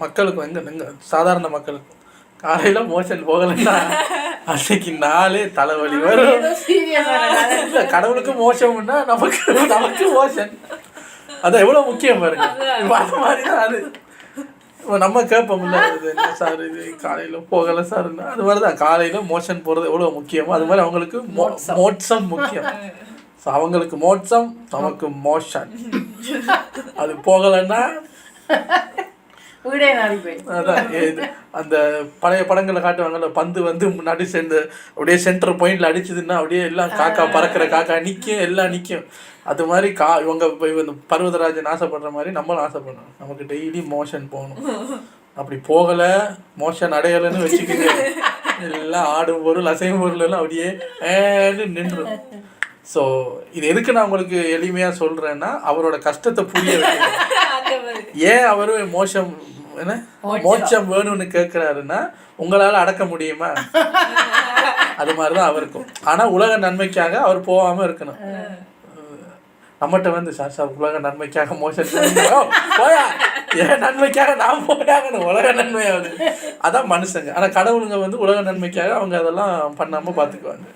S1: மக்களுக்கும் எங்க சாதாரண மக்களுக்கும் காலையில் மோஷன் போகலைன்னா அன்னைக்கு நாளே தலைவலி வரும். இல்லை, கடவுளுக்கு மோசம்னா நமக்கு மோஷன், அது எவ்வளோ முக்கியம் பாருங்க. இப்போ அது மாதிரி தான் அது. இப்போ நம்ம கேட்போம்ல, இது என்ன சார் இது காலையில் போகலை சார்னா, அது மாதிரி தான் காலையில் மோஷன் போகிறது எவ்வளோ முக்கியமோ அது மாதிரி அவங்களுக்கு மோட்சம் முக்கியம். ஸோ அவங்களுக்கு மோட்சம், நமக்கு மோஷன். அது போகலைன்னா அதான் அந்த பழைய படங்களை காட்டுவாங்கல்ல, பந்து வந்து முன்னாடி சேர்ந்து அப்படியே சென்டர் பாயிண்ட்ல அடிச்சதுன்னா அப்படியே எல்லாம் காக்கா பறக்கிற காக்கா நிற்கும், எல்லாம் நிற்கும். அது மாதிரி இவங்க இந்த பர்வதராஜன் ஆசைப்படுற மாதிரி நம்மளும் ஆசைப்படணும். நமக்கு டெய்லி மோஷன் போகணும். அப்படி போகலை, மோஷன் அடையலைன்னு வச்சுக்கோங்க, எல்லாம் ஆடும் பொருள் அசையும் பொருள் எல்லாம் அப்படியே நின்றுடும். ஸோ இது எதுக்கு நான் உங்களுக்கு எளிமையாக சொல்கிறேன்னா, அவரோட கஷ்டத்தை புரிய வைக்கிறேன். ஏன் அவரு மோட்சம் வேணும்னு கேட்குறாருன்னா, உங்களால் அடக்க முடியுமா? அது மாதிரி தான் அவருக்கும். ஆனால் உலக நன்மைக்காக அவர் போகாமல் இருக்கணும். நம்மகிட்ட வந்து சார் உலக நன்மைக்காக மோசம் போயா, ஏன் நன்மைக்காக நான் போயாகணும், உலக நன்மையாவது. அதான் மனுஷங்க. ஆனால் கடவுளுங்க வந்து உலக நன்மைக்காக அவங்க அதெல்லாம் பண்ணாமல் பார்த்துக்குவாங்க.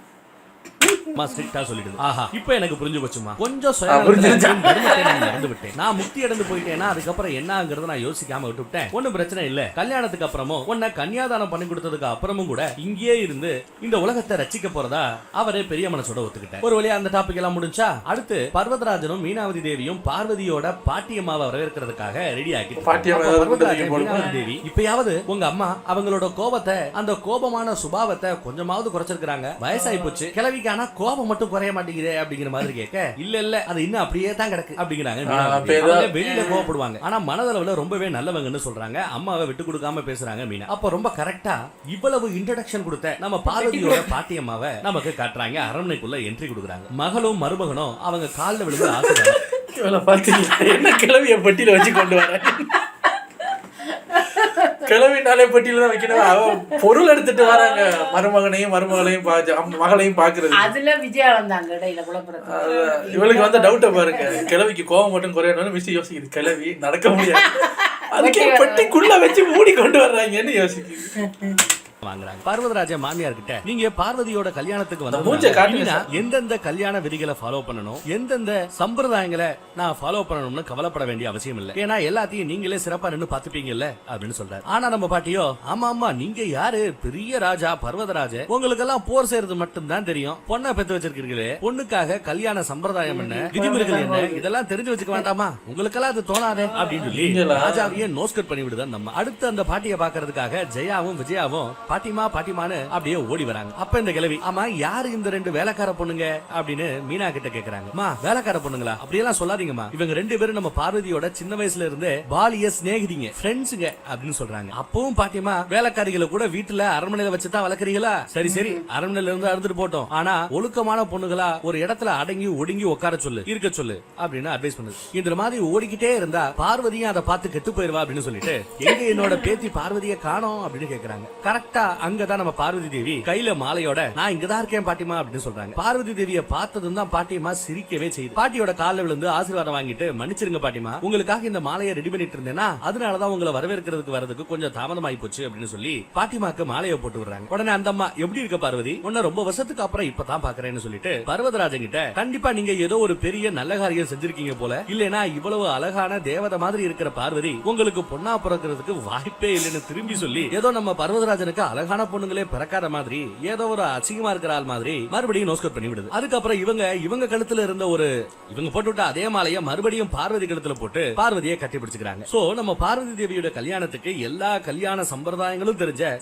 S2: இப்ப எனக்கு புரிஞ்சு போச்சுமா, கொஞ்சம் நடந்து விட்டேன். நான் முக்தி அடைந்து போயிட்டேன்னா அதுக்கப்புறம் என்னங்கிறத நான் யோசிக்காம விட்டுவிட்டேன். ஒன்னும் பிரச்சனை இல்ல. கல்யாணத்துக்கு அப்புறமும் உன்னை கன்னியாதானம் பண்ணி கொடுத்ததுக்கு அப்புறமும் கூட இங்கேயே இருந்து இந்த உலகத்தை ரசிக்க போறதா அவரே பெரிய மனசோட ஒத்துக்கிட்டேன். ஒரு வழியா அந்த டாபிக் எல்லாம் முடிஞ்சா, அடுத்து பர்வதராஜனும் மீனாவதி தேவியும் பார்வதியோட பாட்டியம்மாவை வரவேற்கிறதுக்காக ரெடி ஆக்கி, தேவி இப்பயாவது உங்க அம்மா அவங்களோட கோபத்தை, அந்த கோபமான சுபாவத்தை கொஞ்சமாவது குறைச்சிருக்காங்க. வயசாகி போச்சு, கிளவிக்கான கோபம் மட்டும் குறைய மாட்டேங்குது அப்படிங்கிற மாதிரி கேட்க, இல்ல அது இன்னும் அப்படியே தான் கிடக்கு அப்படிங்கிறாங்க. வெளியில கோவப்படுவாங்க, ஆனா மனதளவுல ரொம்பவே நல்லவங்கன்னு சொல்றாங்க. அம்மாவை விட்டு கொடுக்காம பேசுறாங்க மீனா. அப்ப ரொம்ப கரெக்டா இவ்வளவு இன்ட்ரோடக்ஷன் கொடுத்த நம்ம பார்வதியோட பாட்டியம்மாவை நமக்கு காட்டுறாங்க. அரண்மனைக்குள்ள என்ட்ரி கொடுக்குறாங்க. மகளும் மருமகனும் அவங்க காலில் விழுந்து ஆசை,
S1: என்ன கிளவிய பட்டியல வச்சு கொண்டு வர, கிளவினாலே பட்டியல தான் வைக்கணும். அவன் பொருள் எடுத்துட்டு வராங்க, மருமகனையும் மருமகளையும் மகளையும் பாக்குறது. அதுல விஜயா வந்தாங்க இடையில குழப்பறது. இவளுக்கு வந்து டவுட்டை பாருங்க, கிளவிக்கு கோவம் மட்டும் குறையணும்னு மிஸ் யோசிக்குது. கிளவி நடக்க முடியாது, அதுக்கே பட்டிக்குள்ள வச்சு மூடி கொண்டு வர்றாங்கன்னு யோசிக்குது.
S2: பர்வதராஜ மாமியார் கிட்ட, நீங்க பார்வதியோட கல்யாணத்துக்கு வந்தா எந்தெந்த கல்யாண விதிகளை ஃபாலோ பண்ணணும், எந்தெந்த சம்பிரதாயங்களை நான் ஃபாலோ பண்ணணும்னு கவலைப்பட வேண்டிய அவசியம் இல்ல, ஏன்னா எல்லாத்தையும் நீங்களே சிறப்பா நின்னு பாத்துப்பீங்கல்ல அப்படின்னு சொல்றாரு. ஆனா நம்ம பாட்டியோ, ஆமா நீங்க யாரு, பெரிய ராஜா பர்வதராஜ, உங்களுக்கு எல்லாம் போர் செய்யறது மட்டும் தான் தெரியும், பொண்ணை பெத்து வச்சிருக்கீங்களே, பொண்ணுக்காக கல்யாண சம்பிரதாயம் என்ன, விதிமுறைகள் என்ன, இதெல்லாம் தெரிஞ்சு வச்சுக்க வேண்டாமா, உங்களுக்கெல்லாம் அது தோணாதே அப்படின்னு சொல்லி ராஜாவையே நோஸ்கட் பண்ணி விடுதான். நம்ம அடுத்து அந்த பாட்டியை பாக்குறதுக்காக ஜெயாவும் விஜயாவும் பாட்டிமான்னு அப்படியே ஓடி வராங்க. அப்ப இந்த கிழவி, ஆமா யாரு இந்த ரெண்டு வேலைக்கார பொண்ணுங்க அப்படின்னு மீனா கிட்ட கேக்குறாங்க. வேலைக்கார பொண்ணுங்களா, அப்படியெல்லாம் சொல்லாதீங்கம்மா, இவங்க ரெண்டு பேரும் நம்ம பார்வதியோட சின்ன வயசுல இருந்து பாலிய சிநேகிதிங்க, ஃப்ரெண்ட்ஸுங்க அப்படின்னு சொல்றாங்க. அப்பவும் பாட்டிமா, வேலைக்காரிகளை கூட வீட்டுல அரண்மனையில வச்சுதான் வளர்க்குறீங்களா, சரி அரண்மனையில இருந்து அறுத்துட்டு போட்டோம், ஆனா ஒழுக்கமான பொண்ணுகளா ஒரு இடத்துல அடங்கி ஒடுங்கி உட்கார சொல்லு, இருக்க சொல்லு அப்படின்னு அட்வைஸ் பண்ணுது. இந்த மாதிரி ஓடிக்கிட்டே இருந்தா பார்வதியும் அதை பார்த்து கெட்டு போயிருவா அப்படின்னு சொல்லிட்டு, எங்க என்னோட பேத்தி பார்வதியை காணோம் அப்படின்னு கேக்குறாங்க. கரெக்டா அங்கதான் நம்ம பார்வதி தேவி கையில மாலையோட, நான் இங்கதான் இருக்கேன் பாட்டிமா அப்படின்னு சொல்றாங்க. பார்வதி தேவியை பார்த்ததும் தான் பாட்டிமா சிரிக்கவே செய்யுது. பாட்டியோட காலில் விழுந்து ஆசீர்வாதம் வாங்கிட்டு, மன்னிச்சிருங்க பாட்டிமா, உங்களுக்காக இந்த மாலையை ரெடி பண்ணிட்டு இருந்தேன்னா அதனாலதான் உங்களை வரவேற்கிறதுக்கு வரதுக்கு கொஞ்சம் தாமதமாயி போச்சு அப்படின்னு சொல்லி பாட்டிமாக்கு மாலையை போட்டு விடுறாங்க. உடனே அந்த அம்மா, எப்படி இருக்க பார்வதி, உன்ன ரொம்ப வருஷத்துக்கு அப்புறம் இப்பதான் பாக்குறேன்னு சொல்லிட்டு பர்வதராஜன் கிட்ட, கண்டிப்பா நீங்க ஏதோ ஒரு பெரிய நல்ல காரியம் செஞ்சிருக்கீங்க போல, இல்லனா இவ்வளவு அழகான தேவதை மாதிரி இருக்கிற பார்வதி உங்களுக்கு பொண்ணா பிறக்கிறதுக்கு வாய்ப்பே இல்லைன்னு திரும்பி சொல்லி, ஏதோ நம்ம பர்வதராஜனுக்கு அழகான பொண்ணுங்களே பிறக்காத மாதிரி, ஏதோ ஒரு அசிங்கமா இருக்கிற ஆள் மாதிரி மறுபடியும் நோஸ்கட் பண்ணி விடுது. அதுக்கப்புறம் இவங்க கழுத்துல இருந்த ஒரு, இவங்க போட்டுவிட்ட அதே மாலையை மறுபடியும் பார்வதி கழுத்துல போட்டு பார்வதியை கட்டி பிடிச்சுக்கிறாங்க. சோ நம்ம பார்வதி தேவியோட கல்யாணத்துக்கு எல்லா கல்யாண சம்பிரதாயங்களும் தெரிஞ்ச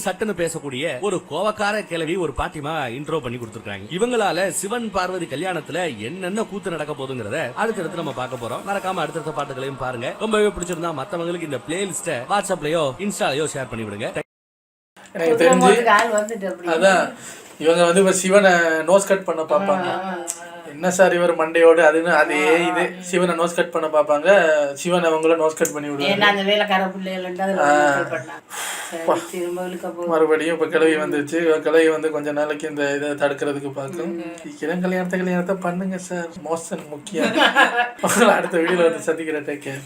S2: சட்டுன்னு பேசக்கூடிய ஒரு கோவக்கார கிழவி ஒரு பாட்டிமா இன்ட்ரோ பண்ணி கொடுத்திருக்காங்க. இவங்களால சிவன் பார்வதி கல்யாணத்துல என்னென்ன கூத்து நடக்க போகுதுங்கிறத அடுத்தடுத்து நம்ம பார்க்க போறோம். மறக்காம அடுத்தடுத்த பாட்டுகளையும் பாருங்க. ரொம்பவே பிடிச்சிருந்தா மத்தவங்களுக்கு இந்த பிளேலிஸ்ட வாட்ஸ்அப்லயோ இன்ஸ்டாலயோ ஷேர் பண்ணி விடுங்க.
S1: எனக்கு தெரிஞ்சு அதான் இவங்க வந்து இப்போ சிவனை நோஸ் கட் பண்ண பார்ப்பாங்க. என்ன சார் இவர் மண்டையோடு அதுன்னு அதே இது சிவனை நோஸ் கட் பண்ண பார்ப்பாங்க, சிவன் அவங்கள நோஸ் கட் பண்ணி விடுவாங்க.
S3: ஏன்னா அந்த வேலைக்கார பிள்ளைகள்
S1: மறுபடியும் இப்ப கிளவி வந்துருச்சு. கிளவி வந்து கொஞ்ச நாளைக்கு இந்த இதை தடுக்கிறதுக்கு பார்க்கும். சீக்கிரம் கல்யாணத்தை பண்ணுங்க சார், மோசன் முக்கியம். அடுத்த வீடியோல வந்து சந்திக்கிறேன். Take care.